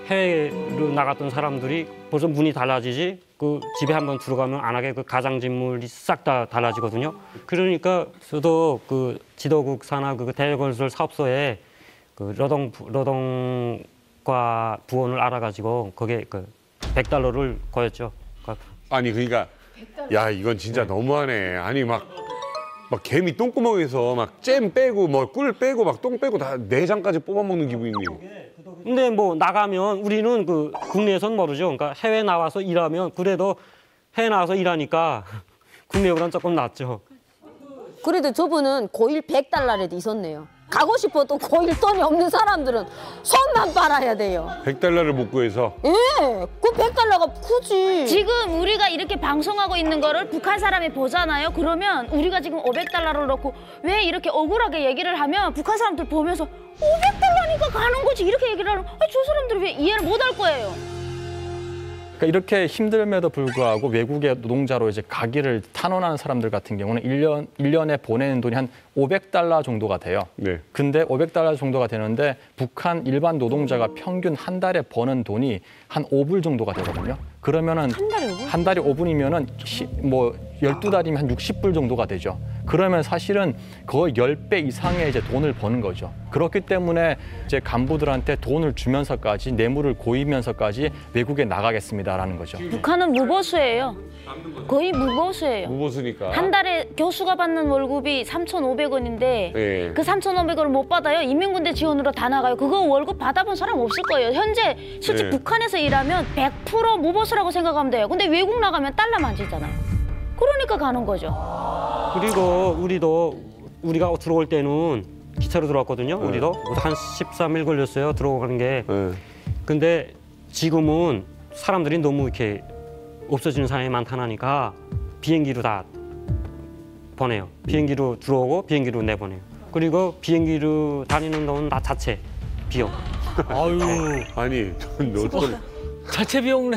해외로 나갔던 사람들이 벌써 문이 달라지지 그 집에 한번 들어가면 안 하게 그 가장진물이 싹 다 달라지거든요. 그러니까 저도 그 지도국 산하 그 대건설 사업소에 그 노동과 부원을 알아가지고 거기에 그 $100를 거였죠. 아니 그러니까 야 이건 진짜 너무하네. 아니 막 개미 똥구멍에서 막 잼 빼고 뭐 꿀 빼고 막 똥 빼고 다 내장까지 뽑아먹는 기분이네요. 근데 뭐 나가면 우리는 그 국내에선 모르죠. 그러니까 해외 나와서 일하면 그래도 해외 나와서 일하니까 국내보다는 조금 낫죠. 그래도 저분은 고일 $100라도 있었네요. 가고 싶어도 고일 돈이 없는 사람들은 손만 빨아야 돼요. $100를 못 구해서. 예, 그 $100가 굳이. 지금 우리가 이렇게 방송하고 있는 거를 북한 사람이 보잖아요. 그러면 우리가 지금 $500를 넣고 왜 이렇게 억울하게 얘기를 하면 북한 사람들 보면서 $500니까 가는 거지 이렇게 얘기를 하면 저 사람들이 왜 이해를 못 할 거예요. 그러니까 이렇게 힘듦에도 불구하고 외국의 노동자로 이제 가기를 탄원하는 사람들 같은 경우는 1년에 보내는 돈이 한 $500 정도가 돼요. 네. 근데 $500 정도가 되는데 북한 일반 노동자가 평균 한 달에 버는 돈이 한 5불 정도가 되거든요. 그러면은 한 달에 5분이면은 뭐 12달이면 한 60불 정도가 되죠. 그러면 사실은 거의 10배 이상의 이제 돈을 버는 거죠. 그렇기 때문에 이제 간부들한테 돈을 주면서까지 뇌물을 고이면서까지 외국에 나가겠습니다라는 거죠. 북한은 무보수예요. 거의 무보수예요. 무보수니까. 한 달에 교수가 받는 월급이 3,500원인데 네. 그 3,500원을 못 받아요. 인민군대 지원으로 다 나가요. 그거 월급 받아본 사람 없을 거예요. 현재 실제 네. 북한에서 일하면 100% 무보수라고 생각하면 돼요. 근데 외국 나가면 달러만 지잖아요. 그러니까 가는 거죠. 그리고 우리가 들어올 때는 기차로 들어왔거든요. 우리도 한 13일 걸렸어요. 들어가는 게. 근데 지금은 사람들이 너무 이렇게 없어지는 사람이 많다니까 비행기로 다 보내요. 비행기로 들어오고 비행기로 내보내요. 그리고 비행기로 다니는 돈은 다 자체 비용. 아유. 아니, 너 자체 비용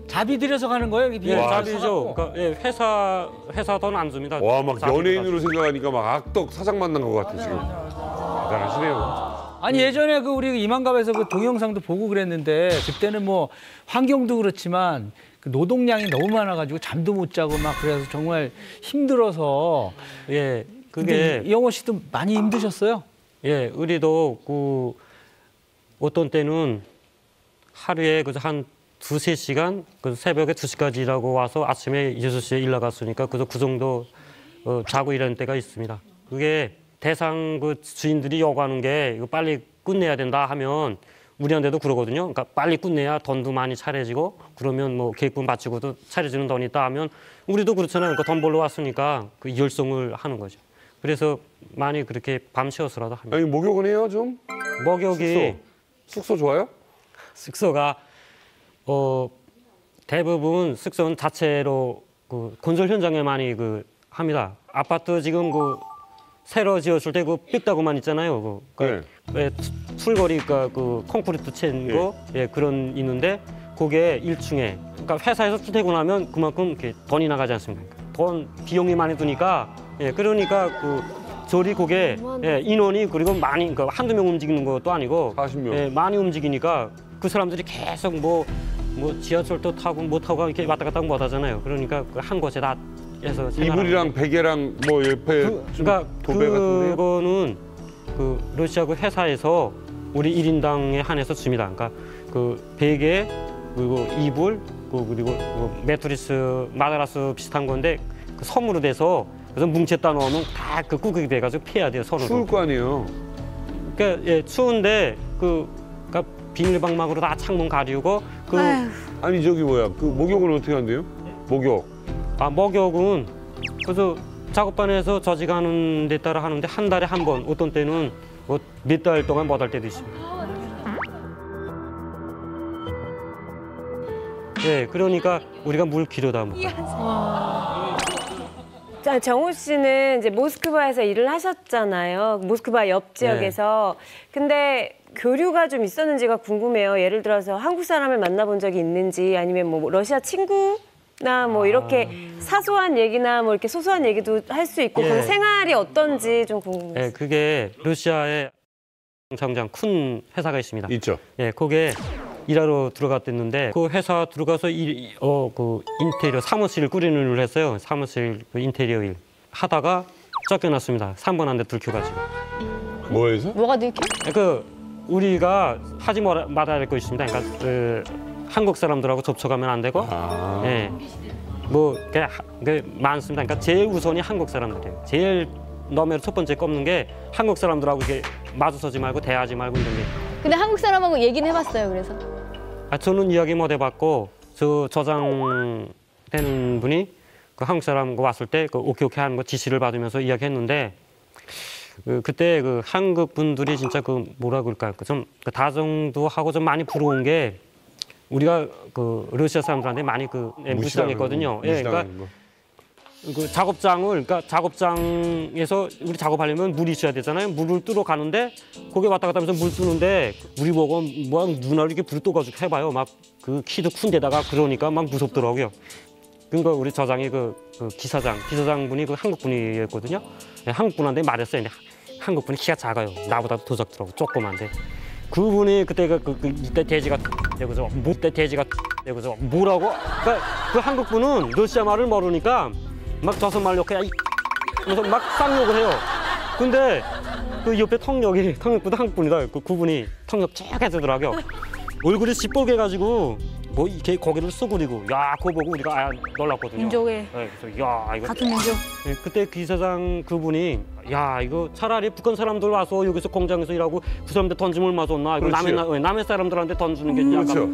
자비 들여서 가는 거예요? 예, 자비죠. 그러니까 예, 회사 돈 안 줍니다. 와, 막 연예인으로 생각하니까 막 악덕 사장 만난 것 같아 지금. 대단하시네요. 아니 예전에 우리 이만갑에서 그 동영상도 보고 그랬는데 그때는 뭐 환경도 그렇지만 그 노동량이 너무 많아가지고 잠도 못 자고 막 그래서 정말 힘들어서 예, 그게 이영호 씨도 많이 힘드셨어요? 예, 우리도 그 어떤 때는 하루에 그저 한 2-3시간 그 새벽에 2시까지 일하고 와서 아침에 6시에 일 나갔으니까 그래서 그 정도 자고 일하는 때가 있습니다. 그게 대상 그 주인들이 요구하는 게 이거 빨리 끝내야 된다 하면 우리한테도 그러거든요. 그러니까 빨리 끝내야 돈도 많이 차려지고 그러면 뭐 계획금 마치고도 차려지는 돈이 있다 하면 우리도 그렇잖아요. 그러니까 돈 벌러 왔으니까 그 열성을 하는 거죠. 그래서 많이 그렇게 밤새워서라도 합니다. 아니 목욕은 해요 좀? 목욕이 숙소 좋아요? 숙소가 대부분 숙소는 자체로 그 건설 현장에 많이 그 합니다. 아파트 지금 그 새로 지었을 때 그 삑다구만 있잖아요. 그 왜 풀거리가 그 콘크리트 챈 거 예, 그런 있는데 그게 1층에 그러니까 회사에서 출퇴근하면 그만큼 이렇게 돈이 나가지 않습니까? 돈 비용이 많이 드니까 예, 그러니까 그 저리 그게 예, 인원이 그리고 많이 그러니까 한두 명 움직이는 것도 아니고 40명. 예, 많이 움직이니까 그 사람들이 계속 뭐 지하철도 타고 못 타고 이렇게 왔다 갔다 못 하잖아요. 그러니까 그 한 곳에 다 해서 이불이랑 베개랑 뭐 옆에 그러니까 도배 같은데요? 그거는 그 러시아 그 회사에서 우리 1인당에 한해서 줍니다. 그러니까 그 베개 그리고 이불 그리고 그 매트리스 마드라스 비슷한 건데 그 섬으로 돼서 그래서 뭉쳤다 놓으면 다 그 꾸깃이 돼가지고 패야 돼요 손으로. 추울 거 아니에요. 그러니까 예 추운데 그러니까 비닐방막으로 다 창문 가리우고 그 아니 저기 뭐야 그 목욕은 어떻게 한대요? 목욕. 아 목욕은 그래서 작업반에서 저지가는 데 따라 하는데 한 달에 한 번 어떤 때는 뭐 몇 달 동안 못 할 때도 있습니다. 네, 그러니까 우리가 물 길어다 먹어. 자, 정우 씨는 이제 모스크바에서 일을 하셨잖아요. 모스크바 옆 지역에서. 근데 교류가 좀 있었는지가 궁금해요. 예를 들어서 한국 사람을 만나본 적이 있는지 아니면 뭐 러시아 친구나 뭐 이렇게 사소한 얘기나 뭐 이렇게 소소한 얘기도 할 수 있고 그럼 생활이 어떤지 좀 궁금해요. 네, 그게 러시아에 정장 큰 회사가 있습니다. 있죠. 예, 거기에 일하러 들어갔댔는데 그 회사 들어가서 그 인테리어 사무실 꾸리는 일을 했어요. 사무실 그 인테리어 일 하다가 쫓겨났습니다. 3번 한 대 들켜가지고. 뭐에서? 뭐가 들켜? 그 우리가 하지 말아야 할 거 있습니다. 그러니까 그 한국 사람들하고 접촉하면 안 되고, 예, 뭐 그 많습니다. 그러니까 제일 우선이 한국 사람들이에요. 제일 너머로 첫 번째 꼽는 게 한국 사람들하고 이게 마주서지 말고 대하지 말고 이런 게. 근데 한국 사람하고 얘기는 해봤어요. 그래서. 저는 이야기 못 해봤고 저 저장 되는 분이 그 한국 사람과 왔을 때 그 오케이 하는 거 지시를 받으면서 이야기했는데 그때 그 한국 분들이 진짜 그 뭐라 그럴까 좀 다정도 하고 좀 많이 부러운 게 우리가 그 러시아 사람들한테 많이 그 무시당했거든요. 예, 그러니까 그 작업장에서 우리 작업하려면 물이 있어야 되잖아요. 물을 뜨러 가는데 거기 왔다 갔다 하면서 물 뜨는데 우리 보고 뭐 눈알 이렇게 불을 떠가지고 해봐요. 막 그 키도 큰 데다가 그러니까 막 무섭더라고요. 그러니까 우리 저장이 그 기사장 분이 그 한국 분이었거든요. 네, 한국 분한테 말했어요. 근데 한국 분이 키가 작아요. 나보다도 더 작더라고. 조그만데. 그분이 그때 이때 돼지가 되고서 못때 돼지가 되고서 뭐라고? 그러니까 그 한국 분은 러시아 말을 모르니까 막 조선말 욕해 그래서 막 쌍욕을 해요. 근데 그 옆에 통역보다 한국 분이다. 그 그분이 통역 쭉 해주더라고요. 얼굴이 시뻘게 가지고 뭐 이렇게 고개를 쏘그리고 야 그거 보고 우리가 놀랐거든요. 민족에. 네, 그래서 야 이거 같은 민족. 네, 그때 기사장 그분이 야 이거 차라리 북한 사람들 와서 여기서 공장에서 일하고 그 사람들 돈 좀 얼마 줬나 이거 남의 사람들한테 돈 주는 게 약간. 그렇죠.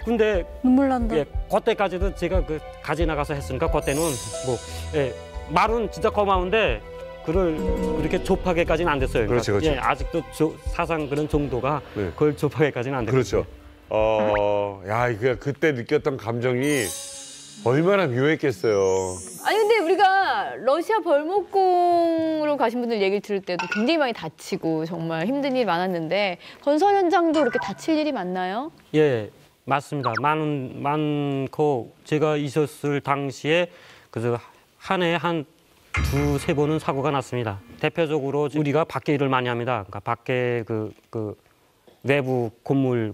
근데 눈물 난다. 예, 그때까지도 제가 그 가지 나가서 했으니까 그때는 뭐 말은 진짜 고마운데 그걸 그렇게 좁하게까지는 안 됐어요. 그렇죠, 그렇죠. 예, 아직도 사상 그런 정도가 그걸 좁하게까지는 안 됐어요. 그렇죠. 야, 그때 느꼈던 감정이 얼마나 묘했겠어요. 아니 근데 우리가 러시아 벌목공으로 가신 분들 얘기를 들을 때도 굉장히 많이 다치고 정말 힘든 일이 많았는데 건설 현장도 그렇게 다칠 일이 많나요? 예, 맞습니다. 많고 제가 있었을 당시에 그래서 한 해에 한 2-3번은 사고가 났습니다. 대표적으로 우리가 밖에 일을 많이 합니다. 그러니까 밖에 그 외부 건물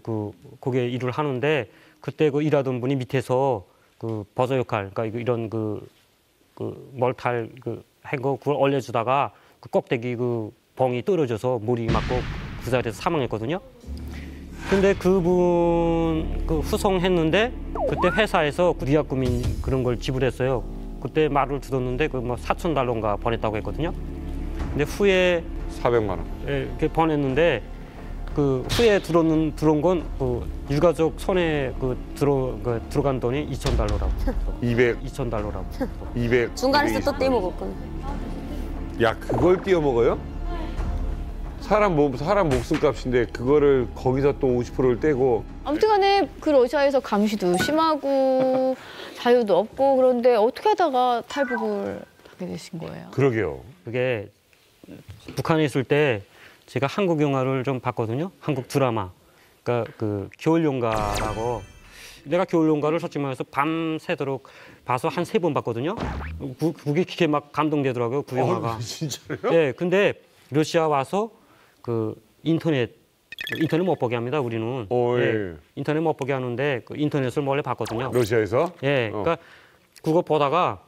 거기에 일을 하는데 그때 그 일하던 분이 밑에서 그 버저 역할, 그러니까 이런 그 멀탈 한거 그걸 올려주다가 그 꼭대기 그 봉이 떨어져서 물이 맞고 그 자리에서 사망했거든요. 근데 그분 그 후송했는데 그때 회사에서 구리약금인 그런 걸 지불했어요. 그때 말을 들었는데 그 뭐 4,000달러인가 보냈다고 했거든요. 근데 후에 400만 원. 예, 이렇게 보냈는데 그 후에 들어온 건 그 유가족 손에 들어간 돈이 2,000달러라고. 2,000달러라고. 200. 중간에서 또 떼먹었구나. 야, 그걸 띄어 먹어요? 사람 목숨값인데 그거를 거기서 또 50%를 떼고. 아무튼간에 그 러시아에서 감시도 심하고 자유도 없고 그런데 어떻게 하다가 탈북을 하게 되신 거예요? 그러게요. 그게 북한에 있을 때 제가 한국 영화를 좀 봤거든요. 한국 드라마. 그러니까 그 겨울연가라고. 내가 겨울연가를 솔직히 말해서 밤새도록 봐서 한 3번 봤거든요. 그게 그렇게 막 감동되더라고요. 그 영화가. 진짜요? 네, 근데 러시아 와서 그 인터넷 못 보게 합니다. 우리는. 네, 인터넷 못 보게 하는데 그 인터넷을 몰래 봤거든요. 러시아에서? 예. 그러니까 그거 보다가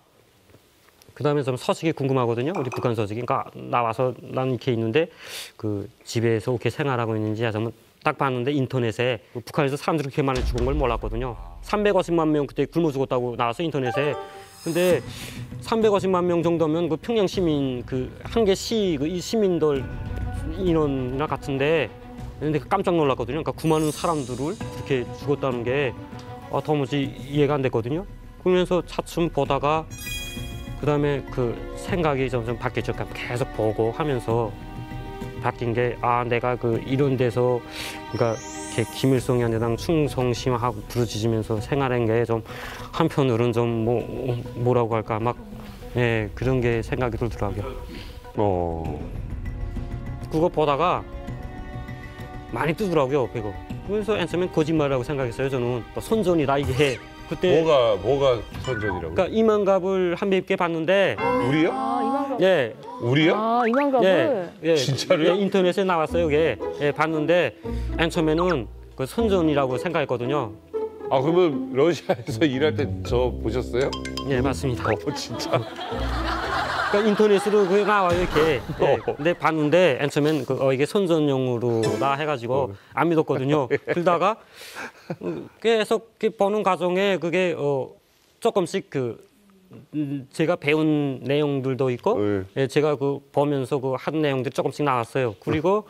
그다음에 좀 서식이 궁금하거든요. 우리 북한 서식이. 그러니까 나와서 난 이렇게 있는데 그 집에서 어떻게 생활하고 있는지 한번 딱 봤는데 인터넷에 북한에서 사람들이 그렇게 많이 죽은 걸 몰랐거든요. 350만 명 그때 굶어 죽었다고 나와서 인터넷에. 근데 350만 명 정도면 그 평양 시민 그 한 개 시 이 시민들 인원이나 같은데 근데 깜짝 놀랐거든요. 그러니까 9만 원 사람들을 그렇게 죽었다는 게 도무지 이해가 안 됐거든요. 그러면서 차츰 보다가 그다음에 그 생각이 점점 바뀌었죠. 그러니까 계속 보고 하면서 바뀐 게 내가 그 이런 데서 그러니까 이렇게 김일성한테 충성심하고 부르짖으면서 생활한 게 좀 한편으로는 좀 뭐라고 할까 막 그런 게 생각이 들더라고요. 그거 보다가 많이 뜨더라고요, 그거. 그래서 처음엔 거짓말이라고 생각했어요, 저는. 선전이다 이게. 그때 뭐가 선전이라고? 그러니까 이만갑을 한 몇 개 봤는데. 우리요? 이만갑. 예. 우리요? 이만갑을. 예. 진짜로요? 예, 인터넷에 나왔어요, 이게. 예, 봤는데 처음에는 그 선전이라고 생각했거든요. 그러면 러시아에서 일할 때 저 보셨어요? 예, 맞습니다. 진짜. 그러니까 인터넷으로 그게 나와요, 이렇게. 예, 근데 봤는데 처음엔 이게 선전용으로다 해가지고 안 믿었거든요. 그러다가 계속 보는 과정에 그게 조금씩 제가 배운 내용들도 있고, 예, 제가 보면서 한 내용들이 조금씩 나왔어요. 그리고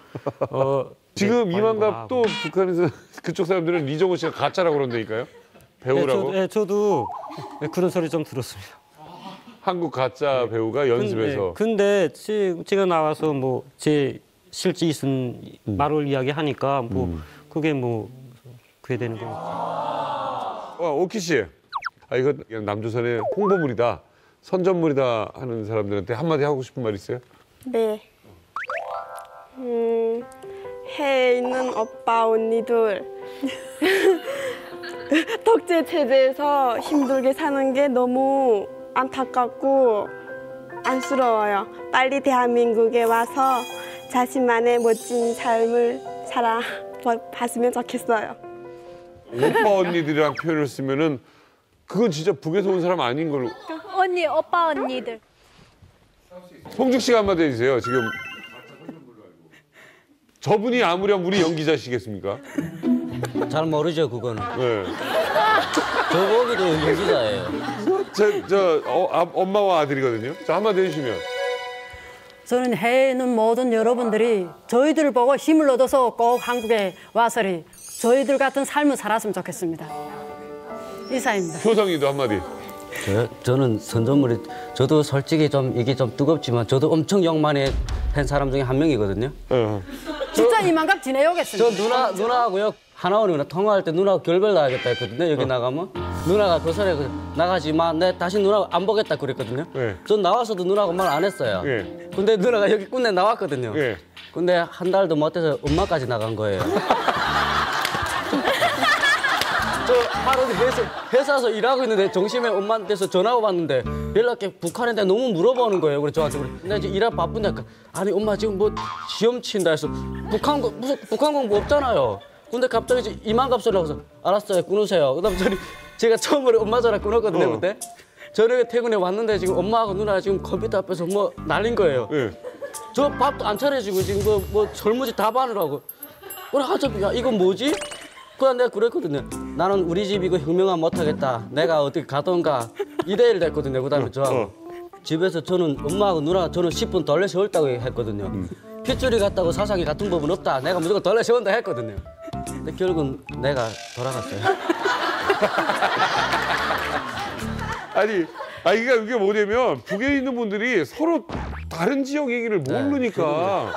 지금 이만갑도 북한에서 그쪽 사람들은 리정호 씨가 가짜라고 그런다니까요? 배우라고? 저도 그런 소리 좀 들었습니다. 한국 가짜 배우가 연습해서. 근데 제가 나와서 제 실제 있은 말을 이야기하니까 그게 그게 되는 거예요. 오키 씨, 이거 그냥 남조선의 홍보물이다, 선전물이다 하는 사람들한테 한마디 하고 싶은 말 있어요? 네. 해외에 있는 오빠 언니들 독재 체제에서 힘들게 사는 게 너무 안타깝고 안쓰러워요. 빨리 대한민국에 와서 자신만의 멋진 삶을 살아봤으면 좋겠어요. 오빠 언니들이란 표현을 쓰면은 그건 진짜 북에서 온 사람 아닌 걸로. 언니, 오빠 언니들. 송중 씨가 한마디 해주세요. 지금 저분이 아무렴 우리 연기자시겠습니까? 잘 모르죠, 그거는. 네. 저보기도 연기자예요. 엄마와 아들이거든요. 자, 한마디 해주시면. 저는 해외에 있는 모든 여러분들이 저희들을 보고 힘을 얻어서 꼭 한국에 와서리 저희들 같은 삶을 살았으면 좋겠습니다. 이사입니다. 효성이도 한마디. 저는 선전물이, 저도 솔직히 좀 이게 좀 뜨겁지만 저도 엄청 욕 많이 한 사람 중에 한 명이거든요. 진짜 이만갑 지내요겠습니다. 저 누나하고요. 하나원이나 통화할 때 누나하고 결별 나가겠다 했거든요. 여기 나가면 누나가 그 소리에 나가지 마. 내 다시 누나 안 보겠다 그랬거든요. 전 나와서도 누나하고 말 안 했어요. 근데 누나가 여기 군대 나왔거든요. 근데 한 달도 못 돼서 엄마까지 나간 거예요. 저 하루 회사에서 일하고 있는데 점심에 엄마한테서 전화가 왔는데 연락해 북한에 너무 물어보는 거예요. 그래서 저한테 근데 이제 일하 바쁜데 아니 엄마 지금 뭐 시험 친다 해서 북한 공부 없잖아요. 근데 갑자기 이만갑 소리 나서 알았어요 끊으세요. 그다음 저리 제가 처음으로 엄마 전화 끊었거든요 그때. 저녁에 퇴근해 왔는데 지금 엄마하고 누나가 지금 컴퓨터 앞에서 뭐 날린 거예요. 저 밥도 안 차려지고 지금 뭐 젊은이 다 바느라고. 그래 하자면 야 이건 뭐지? 그냥 내가 그랬거든요. 나는 우리 집 이거 혁명화 못하겠다. 내가 어떻게 가던가 2대1 됐거든요. 그다음에 저하고 집에서 저는 엄마하고 누나가 저는 10분 덜 세웠다고 했거든요. 핏줄이 같다고 사상이 같은 법은 없다. 내가 무조건 덜 세운다 했거든요. 근데 결국은 내가 돌아갔어요. 아니, 그러니까 이게 뭐냐면 북에 있는 분들이 서로 다른 지역 얘기를 모르니까.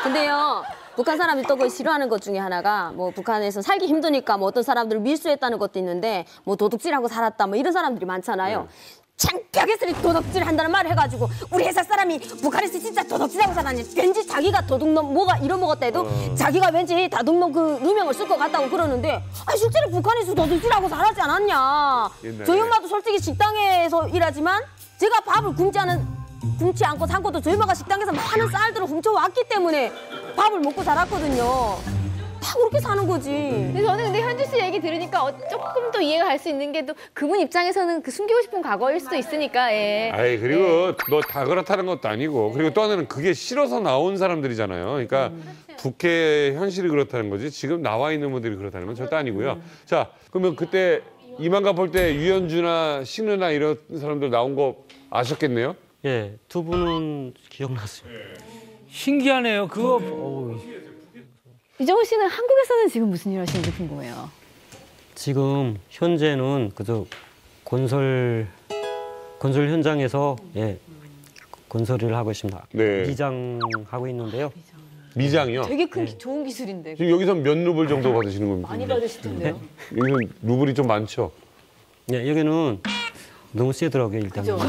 근데요. 북한 사람들이 또 그 싫어하는 것 중에 하나가 뭐 북한에서 살기 힘드니까 뭐 어떤 사람들을 밀수했다는 것도 있는데 뭐 도둑질하고 살았다 뭐 이런 사람들이 많잖아요. 창피하게 도둑질 한다는 말을 해가지고 우리 회사 사람이 북한에서 진짜 도둑질하고 살았니? 왠지 자기가 도둑놈 뭐가 잃어먹었다 해도 자기가 왠지 다둑놈 그 누명을 쓸 것 같다고 그러는데 아니 실제로 북한에서 도둑질하고 살았지 않았냐? 저희 엄마도 솔직히 식당에서 일하지만 제가 밥을 굶지 않고 산것도 저희 엄마가 식당에서 많은 쌀들을 훔쳐왔기 때문에 밥을 먹고 자랐거든요. 다 그렇게 사는 거지. 근데 저는 근데 현주 씨 얘기 들으니까 조금 더 이해가 갈 수 있는 게 또 그분 입장에서는 그 숨기고 싶은 과거일 수도 있으니까. 예. 아이 그리고 뭐 다 그렇다는 것도 아니고 그리고 또 하나는 그게 싫어서 나온 사람들이잖아요. 그러니까 북의 현실이 그렇다는 거지 지금 나와 있는 분들이 그렇다는 건 절대 아니고요. 자 그러면 그때 이만가 볼 때 유현주나 신우나 이런 사람들 나온 거 아셨겠네요? 예, 두 분은 기억났어요. 신기하네요. 그거 이정우 씨는 한국에서는 지금 무슨 일 하시는지 궁금해요. 지금 현재는 그저 건설 현장에서 건설 일을 하고 있습니다. 네. 미장하고 있는데요. 미장이요? 되게 큰 좋은 기술인데. 지금 여기서 몇 루블 정도 받으시는 겁니까? 많이 받으실 텐데요. 여기는 루블이 좀 많죠? 네, 여기는 너무 세더라고요, 일단. 그렇죠.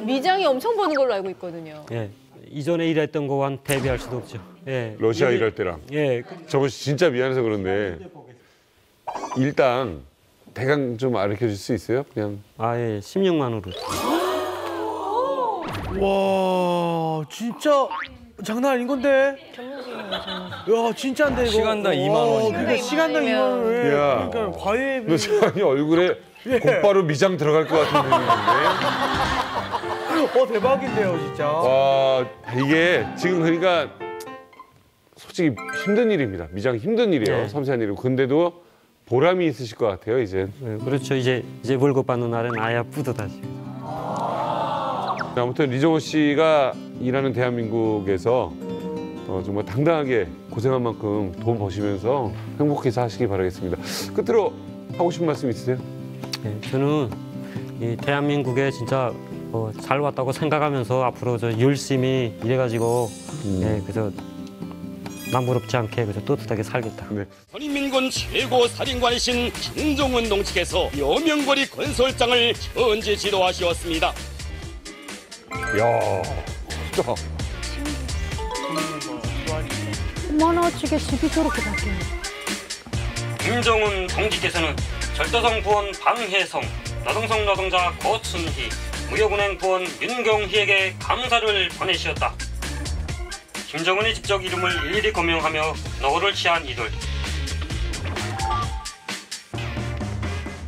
미장이 엄청 버는 걸로 알고 있거든요. 예. 이전에 일했던 거와는 대비할 수도 없죠. 예. 러시아 일할 때랑. 예. 저거 진짜 미안해서 그런데 일단 대강 좀 알려 줄 수 있어요? 그냥. 예. 16만으로. 와, 진짜 장난 아닌 건데. 야, 진짜인데 이거. 시간당 2만 원이네. 그러니까 시간당 2만 원. 야, 그러니까 과외. 너 지금 얼굴에 곧바로 미장 들어갈 것 같은 느낌인데. 대박인데요, 진짜. 와, 이게 지금 그러니까 솔직히 힘든 일입니다. 미장 힘든 일이에요. 섬세한 일이고. 근데도 보람이 있으실 것 같아요, 이제. 그렇죠. 이제 월급 받는 날은 아야 뿌듯하지. 아무튼 리정호 씨가 일하는 대한민국에서 정말 당당하게 고생한 만큼 돈 버시면서 행복해서 하시기 바라겠습니다. 끝으로 하고 싶은 말씀 있으세요? 네, 저는 이 대한민국에 진짜 잘 왔다고 생각하면서 앞으로 저 열심히 일해가지고 그래서 남부럽지 않게 그래서 떳떳하게 살겠다. 선인민군 최고 사령관이신 김정은 동지께서 여명거리 건설장을 현재 지도하시었습니다. 야, 진짜. 얼마나 어찌게 집이 저렇게 바뀌는 김정은 동지께서는 절도성 부원 방혜성, 노동성 노동자 고춘희, 무역은행 부원 윤경희에게 감사를 보내시었다. 김정은이 직접 이름을 일일이 거명하며 노를 취한 이들.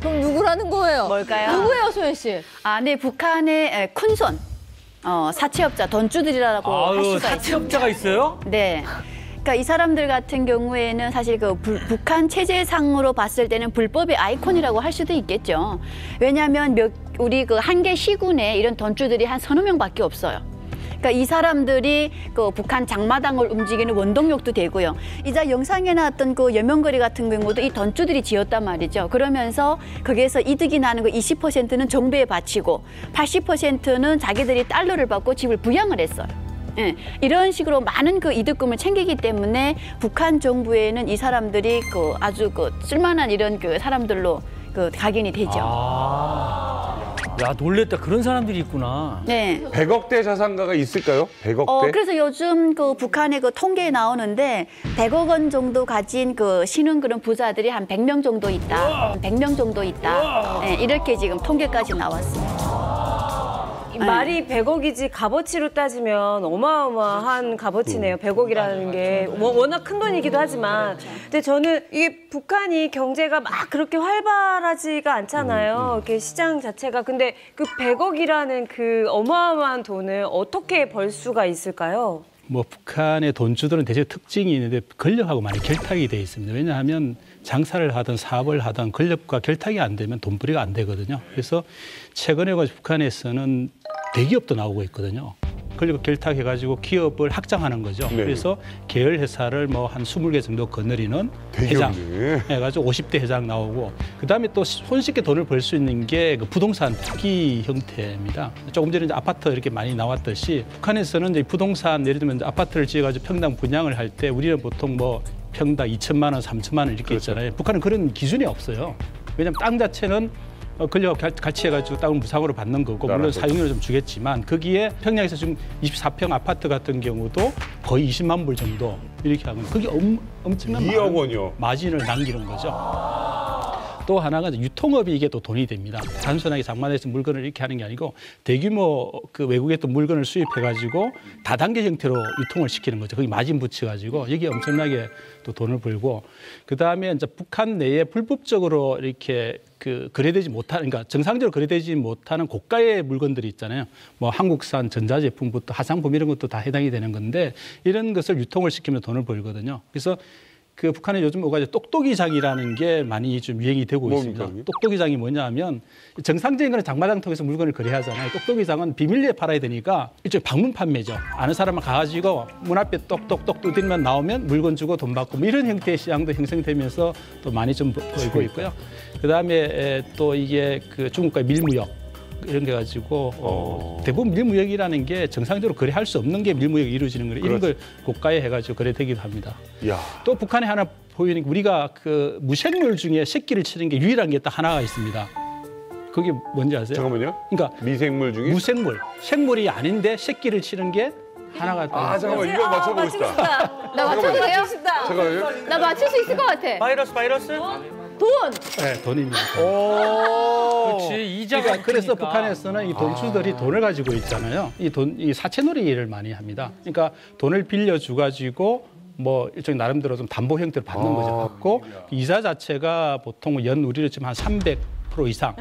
그럼 누구라는 거예요? 뭘까요? 누구예요, 소연 씨? 네, 북한의 큰손. 사채업자, 돈주들이라고 할 수가 있습니다. 사채업자가 있어요? 네. 그러니까 이 사람들 같은 경우에는 사실 그 북한 체제상으로 봤을 때는 불법의 아이콘이라고 할 수도 있겠죠. 왜냐하면 우리 그 한 개 시군에 이런 돈주들이 한 서너 명밖에 없어요. 그러니까 이 사람들이 그 북한 장마당을 움직이는 원동력도 되고요. 이자 영상에 나왔던 그 여명거리 같은 경우도 이 돈주들이 지었단 말이죠. 그러면서 거기에서 이득이 나는 거 20%는 정부에 바치고 80%는 자기들이 달러를 받고 집을 부양을 했어요. 예, 이런 식으로 많은 그 이득금을 챙기기 때문에 북한 정부에는 이 사람들이 그 아주 그 쓸만한 이런 그 사람들로 그 각인이 되죠. 야, 놀랬다. 그런 사람들이 있구나. 네. 100억대 자산가가 있을까요? 100억대? 그래서 요즘 그 북한의 그 통계에 나오는데 100억 원 정도 가진 그 신흥 그런 부자들이 한 100명 정도 있다. 100명 정도 있다. 네, 이렇게 지금 통계까지 나왔습니다. 말이 100억이지 값어치로 따지면 어마어마한 값어치네요. 100억이라는 게 워낙 큰 돈이기도 하지만. 근데 저는 이게 북한이 경제가 막 그렇게 활발하지가 않잖아요. 이렇게 시장 자체가. 근데 그 100억이라는 그 어마어마한 돈을 어떻게 벌 수가 있을까요? 뭐 북한의 돈주들은 대체 특징이 있는데 권력하고 많이 결탁이 돼 있습니다. 왜냐하면 장사를 하든 사업을 하든 권력과 결탁이 안 되면 돈벌이가 안 되거든요. 그래서 최근에 북한에서는 대기업도 나오고 있거든요. 권력 결탁해가지고 기업을 확장하는 거죠. 네. 그래서 계열 회사를 뭐 한 20개 정도 거느리는 회장 해가지고 50대 회장 나오고 그다음에 또 손쉽게 돈을 벌 수 있는 게 그 부동산 투기 형태입니다. 조금 전에 이제 아파트 이렇게 많이 나왔듯이 북한에서는 이제 부동산 예를 들면 아파트를 지어가지고 평당 분양을 할 때 우리는 보통 뭐 평당 2천만 원, 3천만 원 이렇게 있잖아요. 북한은 그런 기준이 없어요. 왜냐하면 땅 자체는 권력과 같이 해가지고 땅을 무상으로 받는 거고 물론 사용료를 좀 주겠지만 거기에 평양에서 지금 24평 아파트 같은 경우도 거의 20만 불 정도 이렇게 하면 그게 엄청난 2억 원이요. 마진을 남기는 거죠. 또 하나가 유통업이 이게 또 돈이 됩니다. 단순하게 장마다에서 물건을 이렇게 하는 게 아니고 대규모 그 외국에 또 물건을 수입해가지고 다단계 형태로 유통을 시키는 거죠. 거기 마진 붙여가지고 여기에 엄청나게 또 돈을 벌고 그 다음에 이제 북한 내에 불법적으로 이렇게 그 거래되지 못하는, 그러니까 정상적으로 거래되지 못하는 고가의 물건들이 있잖아요. 뭐 한국산 전자제품부터 화장품 이런 것도 다 해당이 되는 건데 이런 것을 유통을 시키면 돈을 벌거든요. 그래서 그 북한에 요즘 뭐가 똑똑이장이라는 게 많이 좀 유행이 되고 있습니다. 똑똑이장이 뭐냐면 정상적인 거는 장마당 통해서 물건을 거래하잖아요. 똑똑이장은 비밀리에 팔아야 되니까 일종의 방문 판매죠. 아는 사람만 가가지고 문 앞에 똑똑똑 두드리면 나오면 물건 주고 돈 받고 뭐 이런 형태의 시장도 형성되면서 또 많이 좀 보이고 있고요. 그다음에 또 이게 그 중국과의 밀무역 이런 게 가지고 대부분 밀무역이라는 게 정상적으로 거래할 수 없는 게 밀무역이 이루어지는 거예요. 이런 걸 고가에 해가지고 거래되기도 합니다. 야. 또 북한에 하나 보이는 게 우리가 그 무생물 중에 새끼를 치는 게 유일한 게 딱 하나가 있습니다. 그게 뭔지 아세요? 잠깐만요. 그러니까 미생물 중에 무생물, 생물이 아닌데 새끼를 치는 게 하나가 아 잠깐만 이거 맞춰보고 싶다. 나 맞춰도 돼요? 잠깐만요. 나 맞출 수 있을 것 같아. 바이러스? 돈! 네, 돈입니다. 그렇지, 이자가 그러니까 그래서 있으니까. 북한에서는 이 돈주들이 돈을 가지고 있잖아요. 이 사채놀이를 많이 합니다. 그러니까 돈을 빌려주가지고 뭐 일종의 나름대로 좀 담보 형태로 받는 거죠. 받고 이자 자체가 보통 연 우리로 치면 한 300% 이상.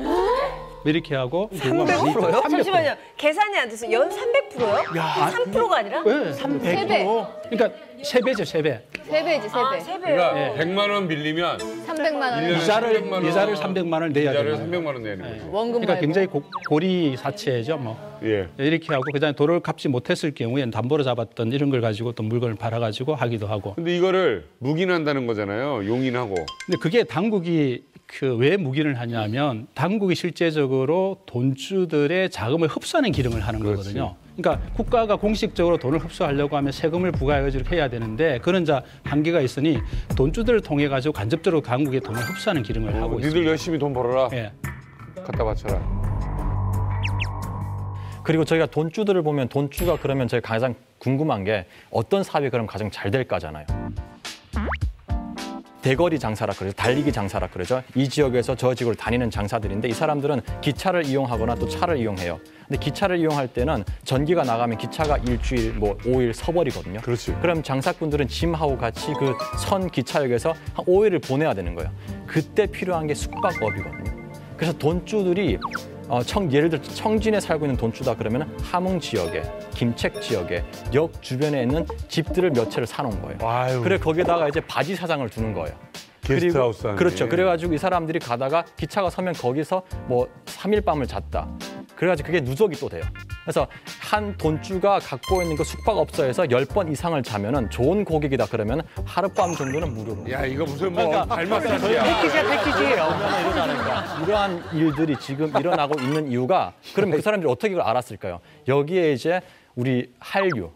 이렇게 하고 300%요? 잠시만요. 계산이 안 돼서 연 300%요? 야, 3%가 아니라? 네, 300%. 그러니까 3배죠, 3배. 3배지, 3배. 3배요. 그러니까 100만 원 빌리면 300만 원. 이자를 300만 원을 내야 돼요. 이자를 300만 원 내는 거죠. 원금 그러니까 말고. 굉장히 고리 사채죠, 뭐. 예. 이렇게 하고 그다음에 돈을 갚지 못했을 경우에는 담보로 잡았던 이런 걸 가지고 또 물건을 팔아가지고 하기도 하고. 근데 이거를 묵인한다는 거잖아요. 용인하고. 근데 그게 당국이 그 왜 묵인을 하냐면 당국이 실제적으로 돈주들의 자금을 흡수하는 기능을 하는 거거든요. 그러니까 국가가 공식적으로 돈을 흡수하려고 하면 세금을 부과해가지고 해야 되는데 그런 한계가 있으니 돈주들을 통해 가지고 간접적으로 당국의 돈을 흡수하는 기능을 하고 있습니다. 니들 열심히 돈 벌어라. 예. 갖다 바쳐라. 그리고 저희가 돈주들을 보면 돈주가 그러면 저희가 가장 궁금한 게 어떤 사업이 그럼 가장 잘 될까잖아요. 대거리 장사라 그러죠. 달리기 장사라 그러죠. 이 지역에서 저 지역을 다니는 장사들인데 이 사람들은 기차를 이용하거나 또 차를 이용해요. 근데 기차를 이용할 때는 전기가 나가면 기차가 일주일, 뭐 5일 서버리거든요. 그렇지. 그럼 장사꾼들은 짐하고 같이 그 선 기차역에서 한 5일을 보내야 되는 거예요. 그때 필요한 게 숙박업이거든요. 그래서 돈주들이 예를 들어 청진에 살고 있는 돈주다 그러면 함흥 지역에, 김책 지역에, 역 주변에 있는 집들을 몇 채를 사놓은 거예요. 아유. 그래 거기에다가 이제 바지 사장을 두는 거예요. 게스트하우스 안에. 그렇죠. 그래가지고 이 사람들이 가다가 기차가 서면 거기서 뭐 3일 밤을 잤다. 그래가지고 그게 누적이 또 돼요. 그래서 한 돈주가 갖고 있는 그 숙박업소에서 10번 이상을 자면은 좋은 고객이다 그러면 하룻밤 정도는 무료로. 야 이거 무슨 뭐 발마사지야. 패키지예요. 이러한 일들이 지금 일어나고 있는 이유가 그럼 그 사람들이 어떻게 그걸 알았을까요? 여기에 이제 우리 한류,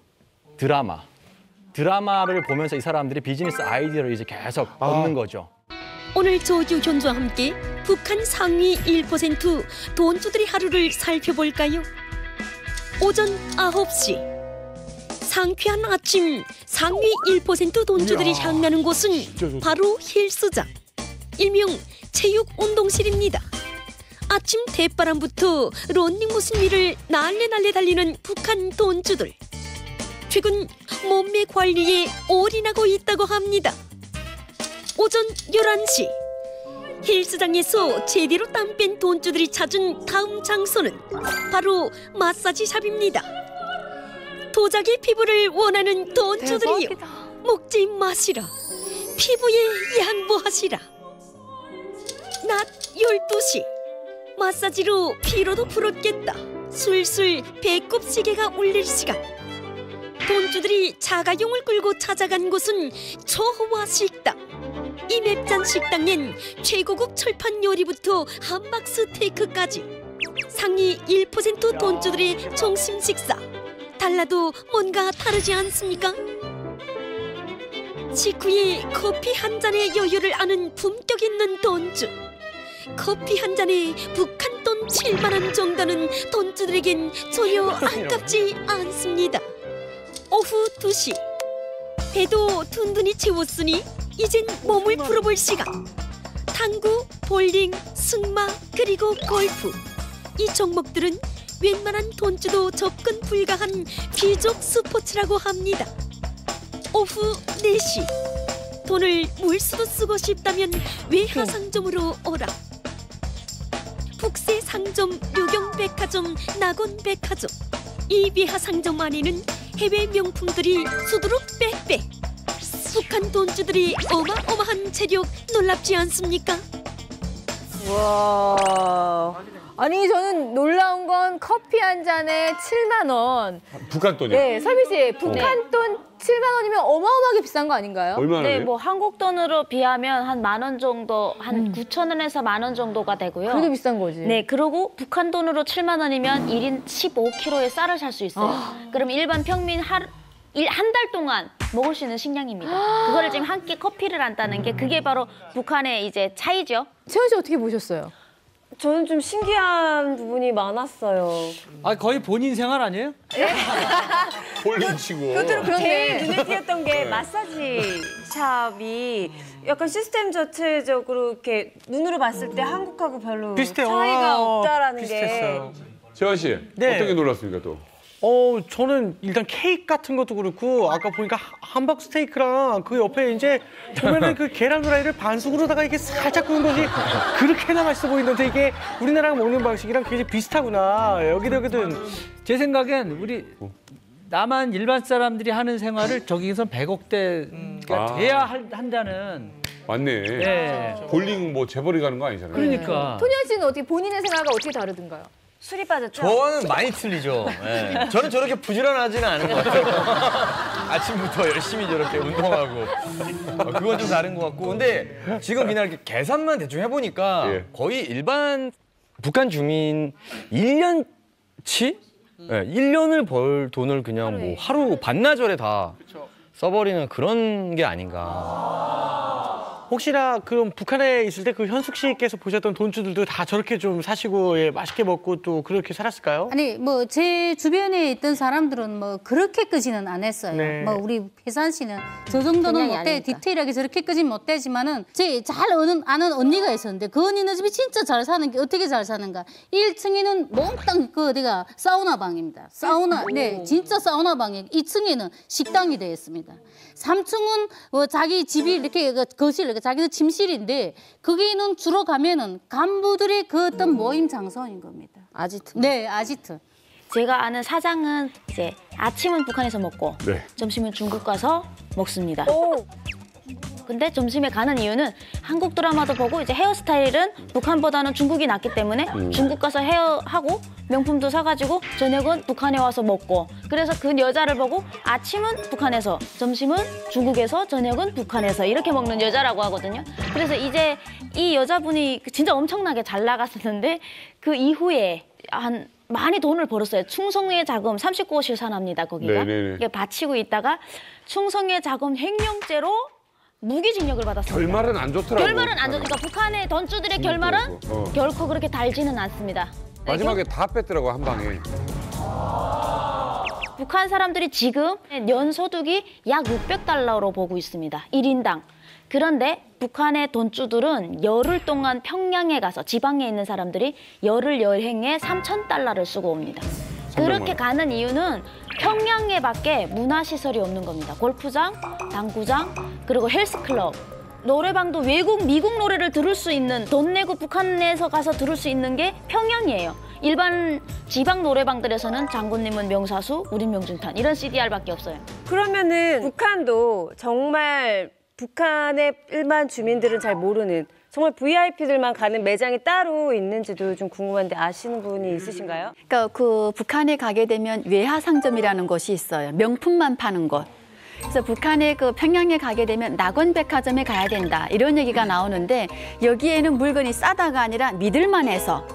드라마를 보면서 이 사람들이 비즈니스 아이디어를 이제 계속 얻는 거죠. 오늘 조규현주와 함께 북한 상위 1% 돈주들의 하루를 살펴볼까요? 오전 9시 상쾌한 아침 상위 1% 돈주들이 향하는 곳은 바로 헬스장, 일명 체육운동실입니다. 아침 대바람부터 런닝머신 위를 날래 달리는 북한 돈주들. 최근 몸매 관리에 올인하고 있다고 합니다. 오전 11시 헬스장에서 제대로 땀 뺀 돈주들이 찾은 다음 장소는 바로 마사지샵입니다. 도자기 피부를 원하는 돈주들이요, 먹지 마시라, 피부에 양보하시라. 낮 12시 마사지로 피로도 풀었겠다. 술술 배꼽 시계가 울릴 시간. 돈주들이 자가용을 끌고 찾아간 곳은 초호화 식당. 이 맵잔 식당엔 최고급 철판 요리부터 함박 스테이크까지 상위 1% 돈주들의 점심 식사. 달라도 뭔가 다르지 않습니까? 식후에 커피 한 잔의 여유를 아는 품격 있는 돈주. 커피 한 잔에 북한 돈 7만 원 정도는 돈주들에겐 전혀 아깝지 않습니다. 오후 2시 배도 든든히 채웠으니 이젠 몸을 풀어볼 시간. 탕구, 볼링, 승마, 그리고 골프. 이 종목들은 웬만한 돈주도 접근 불가한 귀족 스포츠라고 합니다. 오후 4시 돈을 물수도 쓰고 싶다면 외화상점으로 오라. 북새상점, 유경백화점, 낙원백화점. 이 외화상점 안에는 해외 명품들이 수두룩 빽빽. 북한 돈주들이 어마어마한 재력 놀랍지 않습니까? 와. 아니 저는 놀라운 건 커피 한 잔에 7만 원. 북한 돈이요? 네, 설비 씨, 북한 돈 7만 원이면 어마어마하게 비싼 거 아닌가요? 얼마나 네, 뭐 한국 돈으로 비하면 한 10,000원 정도, 한 9,000원에서 10,000원 정도가 되고요. 그래도 비싼 거지. 네, 그리고 북한 돈으로 7만 원이면 1인 15kg의 쌀을 살 수 있어요. 그럼 일반 평민 한 달 동안 먹을 수 있는 식량입니다. 그거를 지금 한 끼 커피를 한다는 게 그게 바로 북한의 이제 차이죠. 채원 씨 어떻게 보셨어요? 저는 좀 신기한 부분이 많았어요. 아 거의 본인 생활 아니에요? 볼링 치고. 제일 눈에 띄었던 게 마사지 샵이 약간 시스템 자체적으로 이렇게 눈으로 봤을 때 한국하고 별로 비슷해요. 차이가 없다라는 비슷했어요. 재환 씨, 네. 어떻게 놀랐습니까 또? 저는 일단 케이크 같은 것도 그렇고 아까 보니까 함박 스테이크랑 그 옆에 이제 보면은 그 계란 후라이를 반숙으로다가 이게 살짝 구운 것이 그렇게나 맛있어 보이는데 이게 우리나라가 먹는 방식이랑 굉장히 비슷하구나. 여기저기든 제 생각엔 우리 남한 일반 사람들이 하는 생활을 저기서 100억대가 돼야 한다는. 맞네. 네. 볼링 뭐 재벌이 가는 거 아니잖아요. 그러니까. 토니아 씨는 어떻게 본인의 생활과 어떻게 다르던가요? 술이 빠졌죠? 저는 많이 틀리죠. 네. 저는 저렇게 부지런하지는 않은 것 같아요. 아침부터 열심히 저렇게 운동하고 그건 좀 다른 것 같고. 근데 지금 그냥 이렇게 계산만 대충 해보니까 거의 일반 북한 주민 1년치? 네, 1년을 벌 돈을 그냥 뭐 하루 반나절에 다 써버리는 그런 게 아닌가. 혹시나 그럼 북한에 있을 때 그 현숙 씨께서 보셨던 돈주들도 다 저렇게 좀 사시고 맛있게 먹고 또 그렇게 살았을까요? 아니 뭐 제 주변에 있던 사람들은 뭐 그렇게까지는 안 했어요. 네. 뭐 우리 혜산 씨는 저 정도는 못돼 디테일하게 저렇게까지는 못되지만은 제 잘 아는 언니가 있었는데 그 언니는 집이 진짜 잘 사는 게 어떻게 잘 사는가? 1층에는 몽땅 그 어디가 사우나 방입니다. 사우나 네 진짜 사우나 방에 2층에는 식당이 되어 있습니다. 3층은 자기 집이 이렇게 거실 자기는 침실인데 거기는 주로 가면은 간부들의 그 어떤 모임 장소인 겁니다. 아지트. 네, 아지트. 제가 아는 사장은 이제 아침은 북한에서 먹고 점심은 중국 가서 먹습니다. 근데 점심에 가는 이유는 한국 드라마도 보고 이제 헤어스타일은 북한보다는 중국이 낫기 때문에 중국 가서 헤어하고 명품도 사가지고 저녁은 북한에 와서 먹고 그래서 그 여자를 보고 아침은 북한에서 점심은 중국에서 저녁은 북한에서 이렇게 먹는 여자라고 하거든요. 그래서 이제 이 여자분이 진짜 엄청나게 잘 나갔었는데 그 이후에 많이 돈을 벌었어요. 충성의 자금 39호실 산합니다. 거기가. 이게 바치고 있다가 충성의 자금 횡령죄로 무기징역을 받았습니다. 결말은 안 좋더라고요. 결말은 안 좋으니까 북한의 돈주들의 결말은 결코 그렇게 달지는 않습니다. 마지막에 다 뺐더라고 한 방에. 북한 사람들이 지금 연소득이 약 600달러로 보고 있습니다. 1인당. 그런데 북한의 돈주들은 열흘 동안 평양에 가서 지방에 있는 사람들이 열흘 여행에 3,000달러를 쓰고 옵니다. 그렇게 가는 이유는 평양에 밖에 문화시설이 없는 겁니다. 골프장, 당구장, 그리고 헬스클럽. 노래방도 외국, 미국 노래를 들을 수 있는, 돈 내고 북한에서 가서 들을 수 있는 게 평양이에요. 일반 지방 노래방들에서는 장군님은 명사수, 우린 명중탄 이런 CDR밖에 없어요. 그러면은 북한도 정말 북한의 일반 주민들은 잘 모르는 정말 VIP들만 가는 매장이 따로 있는지도 좀 궁금한데 아시는 분이 있으신가요? 그러니까 그 북한에 가게 되면 외화상점이라는 곳이 있어요. 명품만 파는 곳. 그래서 북한에 그 평양에 가게 되면 낙원백화점에 가야 된다 이런 얘기가 나오는데 여기에는 물건이 싸다가 아니라 믿을만해서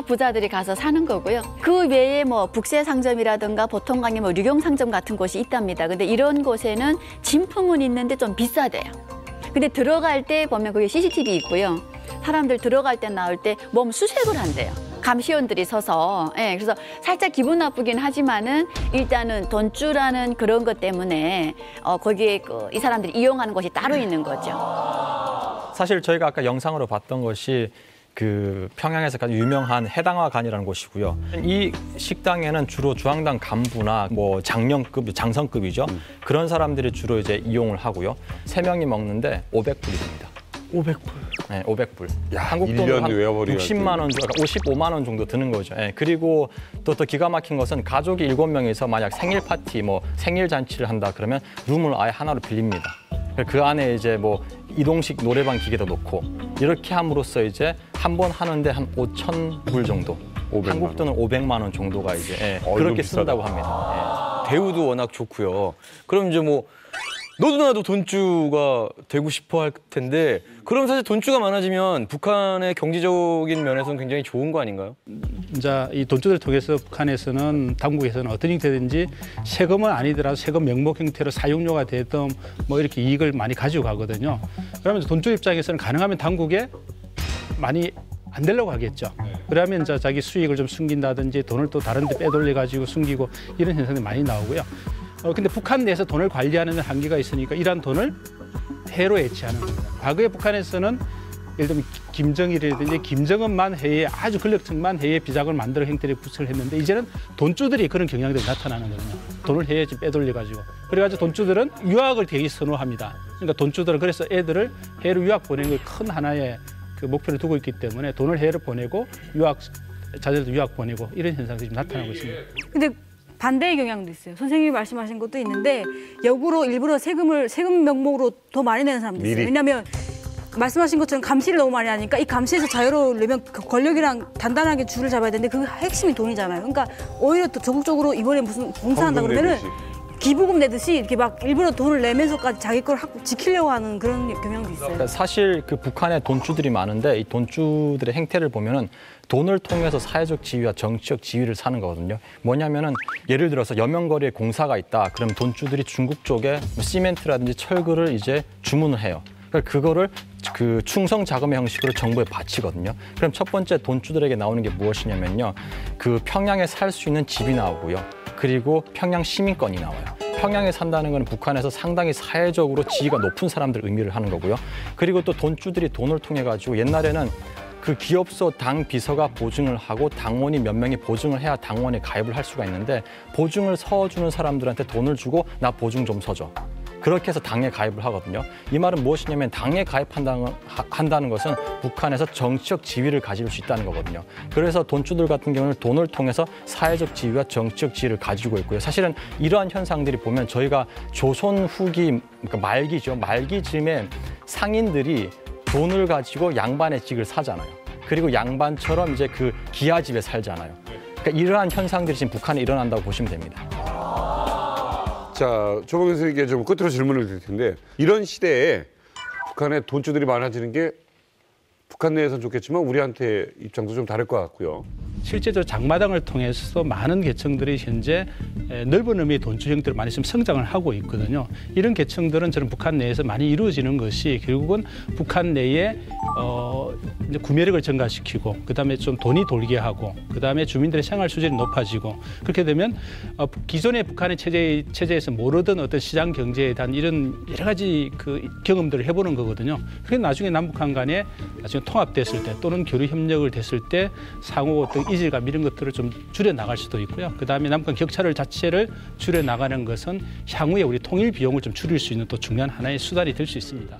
부자들이 가서 사는 거고요. 그 외에 뭐 북새상점이라든가 보통강의 뭐 류경상점 같은 곳이 있답니다. 근데 이런 곳에는 진품은 있는데 좀 비싸대요. 근데 들어갈 때 보면 거기 CCTV 있고요. 사람들 들어갈 때 나올 때 몸 수색을 한대요. 감시원들이 서서. 예, 그래서 살짝 기분 나쁘긴 하지만은 일단은 돈주라는 그런 것 때문에 거기에 이 사람들이 이용하는 곳이 따로 있는 거죠. 사실 저희가 아까 영상으로 봤던 것이 그 평양에서 가장 유명한 해당화관이라는 곳이고요. 이 식당에는 주로 주황당 간부나 뭐 장령급, 장성급이죠. 그런 사람들이 주로 이제 이용을 하고요. 3명이 먹는데 500불입니다. 500불. 네, 500불. 야, 한국 돈으로 한 외워버리면 60만 원, 55만 원 정도 드는 거죠. 네, 그리고 또 기가 막힌 것은 가족이 7명이서 만약 생일 파티, 뭐 생일 잔치를 한다 그러면 룸을 아예 하나로 빌립니다. 그 안에 이제 뭐 이동식 노래방 기계도 놓고 이렇게 함으로써 이제 한 번 하는데 한 5,000불 정도. 한국 돈은 500만 원 정도가 이제 그렇게 쓴다고 합니다. 대우도 워낙 좋고요. 그럼 이제 뭐 너도 나도 돈주가 되고 싶어 할 텐데 그럼 사실 돈주가 많아지면 북한의 경제적인 면에서는 굉장히 좋은 거 아닌가요? 이제 이 돈주들을 통해서 북한에서는 당국에서는 어떤 형태든지 세금은 아니더라도 세금 명목 형태로 사용료가 되든 뭐 이렇게 이익을 많이 가지고 가거든요. 그러면 돈주 입장에서는 가능하면 당국에 많이 안 되려고 하겠죠. 그러면 이제 자기 수익을 좀 숨긴다든지 돈을 또 다른 데 빼돌려 가지고 숨기고 이런 현상이 많이 나오고요. 근데 북한 내에서 돈을 관리하는 한계가 있으니까 이러한 돈을 해로 애치하는 겁니다. 과거에 북한에서는 예를 들면 김정일이라든지 김정은만 해외에 아주 권력층만 해외에 비자금을 만들어 행태를 부스를 했는데 이제는 돈주들이 그런 경향들이 나타나는 거거든요. 돈을 해외에 빼돌려 가지고. 그래가지고 돈주들은 유학을 되게 선호합니다. 그러니까 돈주들은 그래서 애들을 해외로 유학 보내는 걸 큰 하나의 그 목표를 두고 있기 때문에 돈을 해외로 보내고 자녀들도 유학 보내고 이런 현상들이 좀 나타나고 있습니다. 근데 반대의 경향도 있어요. 선생님이 말씀하신 것도 있는데 역으로 일부러 세금 명목으로 더 많이 내는 사람도 있어요. 왜냐하면 말씀하신 것처럼 감시를 너무 많이 하니까 이 감시에서 자유로우려면 권력이랑 단단하게 줄을 잡아야 되는데 그 핵심이 돈이잖아요. 그러니까 오히려 더 적극적으로 이번에 무슨 봉사한다 그러면은 기부금 내듯이 이렇게 막 일부러 돈을 내면서까지 자기 걸 지키려고 하는 그런 경향도 있어요. 그러니까 사실 그 북한에 돈주들이 많은데 이 돈주들의 행태를 보면은 돈을 통해서 사회적 지위와 정치적 지위를 사는 거거든요. 뭐냐면은 예를 들어서 여명거리에 공사가 있다. 그럼 돈주들이 중국 쪽에 시멘트라든지 철근을 이제 주문을 해요. 그러니까 그거를 그 충성 자금의 형식으로 정부에 바치거든요. 그럼 첫 번째 돈주들에게 나오는 게 무엇이냐면요. 그 평양에 살 수 있는 집이 나오고요. 그리고 평양 시민권이 나와요. 평양에 산다는 건 북한에서 상당히 사회적으로 지위가 높은 사람들 의미를 하는 거고요. 그리고 또 돈주들이 돈을 통해 가지고 옛날에는 그 기업소 당 비서가 보증을 하고 당원이 몇 명이 보증을 해야 당원에 가입을 할 수가 있는데 보증을 서주는 사람들한테 돈을 주고 나 보증 좀 서줘. 그렇게 해서 당에 가입을 하거든요. 이 말은 무엇이냐면 당에 가입한다는 것은 북한에서 정치적 지위를 가질 수 있다는 거거든요. 그래서 돈주들 같은 경우는 돈을 통해서 사회적 지위와 정치적 지위를 가지고 있고요. 사실은 이러한 현상들이 보면 저희가 조선 후기, 그러니까 말기죠. 말기쯤에 상인들이 돈을 가지고 양반의 직을 사잖아요. 그리고 양반처럼 이제 그 기아집에 살잖아요. 그러니까 이러한 현상들이 지금 북한에 일어난다고 보시면 됩니다. 자, 조봉 교수님께 좀 끝으로 질문을 드릴 텐데 이런 시대에 북한에 돈주들이 많아지는 게 북한 내에서는 좋겠지만 우리한테 입장도 좀 다를 것 같고요. 실제적으로 장마당을 통해서 많은 계층들이 현재 넓은 의미의 돈주 형태로 많이 좀 성장을 하고 있거든요. 이런 계층들은 저는 북한 내에서 많이 이루어지는 것이 결국은 북한 내에 이제 구매력을 증가시키고 그다음에 좀 돈이 돌게 하고 그다음에 주민들의 생활 수준이 높아지고 그렇게 되면 기존의 북한의 체제에서 모르던 어떤 시장 경제에 대한 이런 여러 가지 그 경험들을 해보는 거거든요. 그게 나중에 남북한 간에 나중에 통합됐을 때 또는 교류 협력을 됐을 때 상호 어떤 이질감 이런 것들을 좀 줄여 나갈 수도 있고요. 그다음에 남북한 격차를 자체를 줄여 나가는 것은 향후에 우리 통일 비용을 좀 줄일 수 있는 또 중요한 하나의 수단이 될 수 있습니다.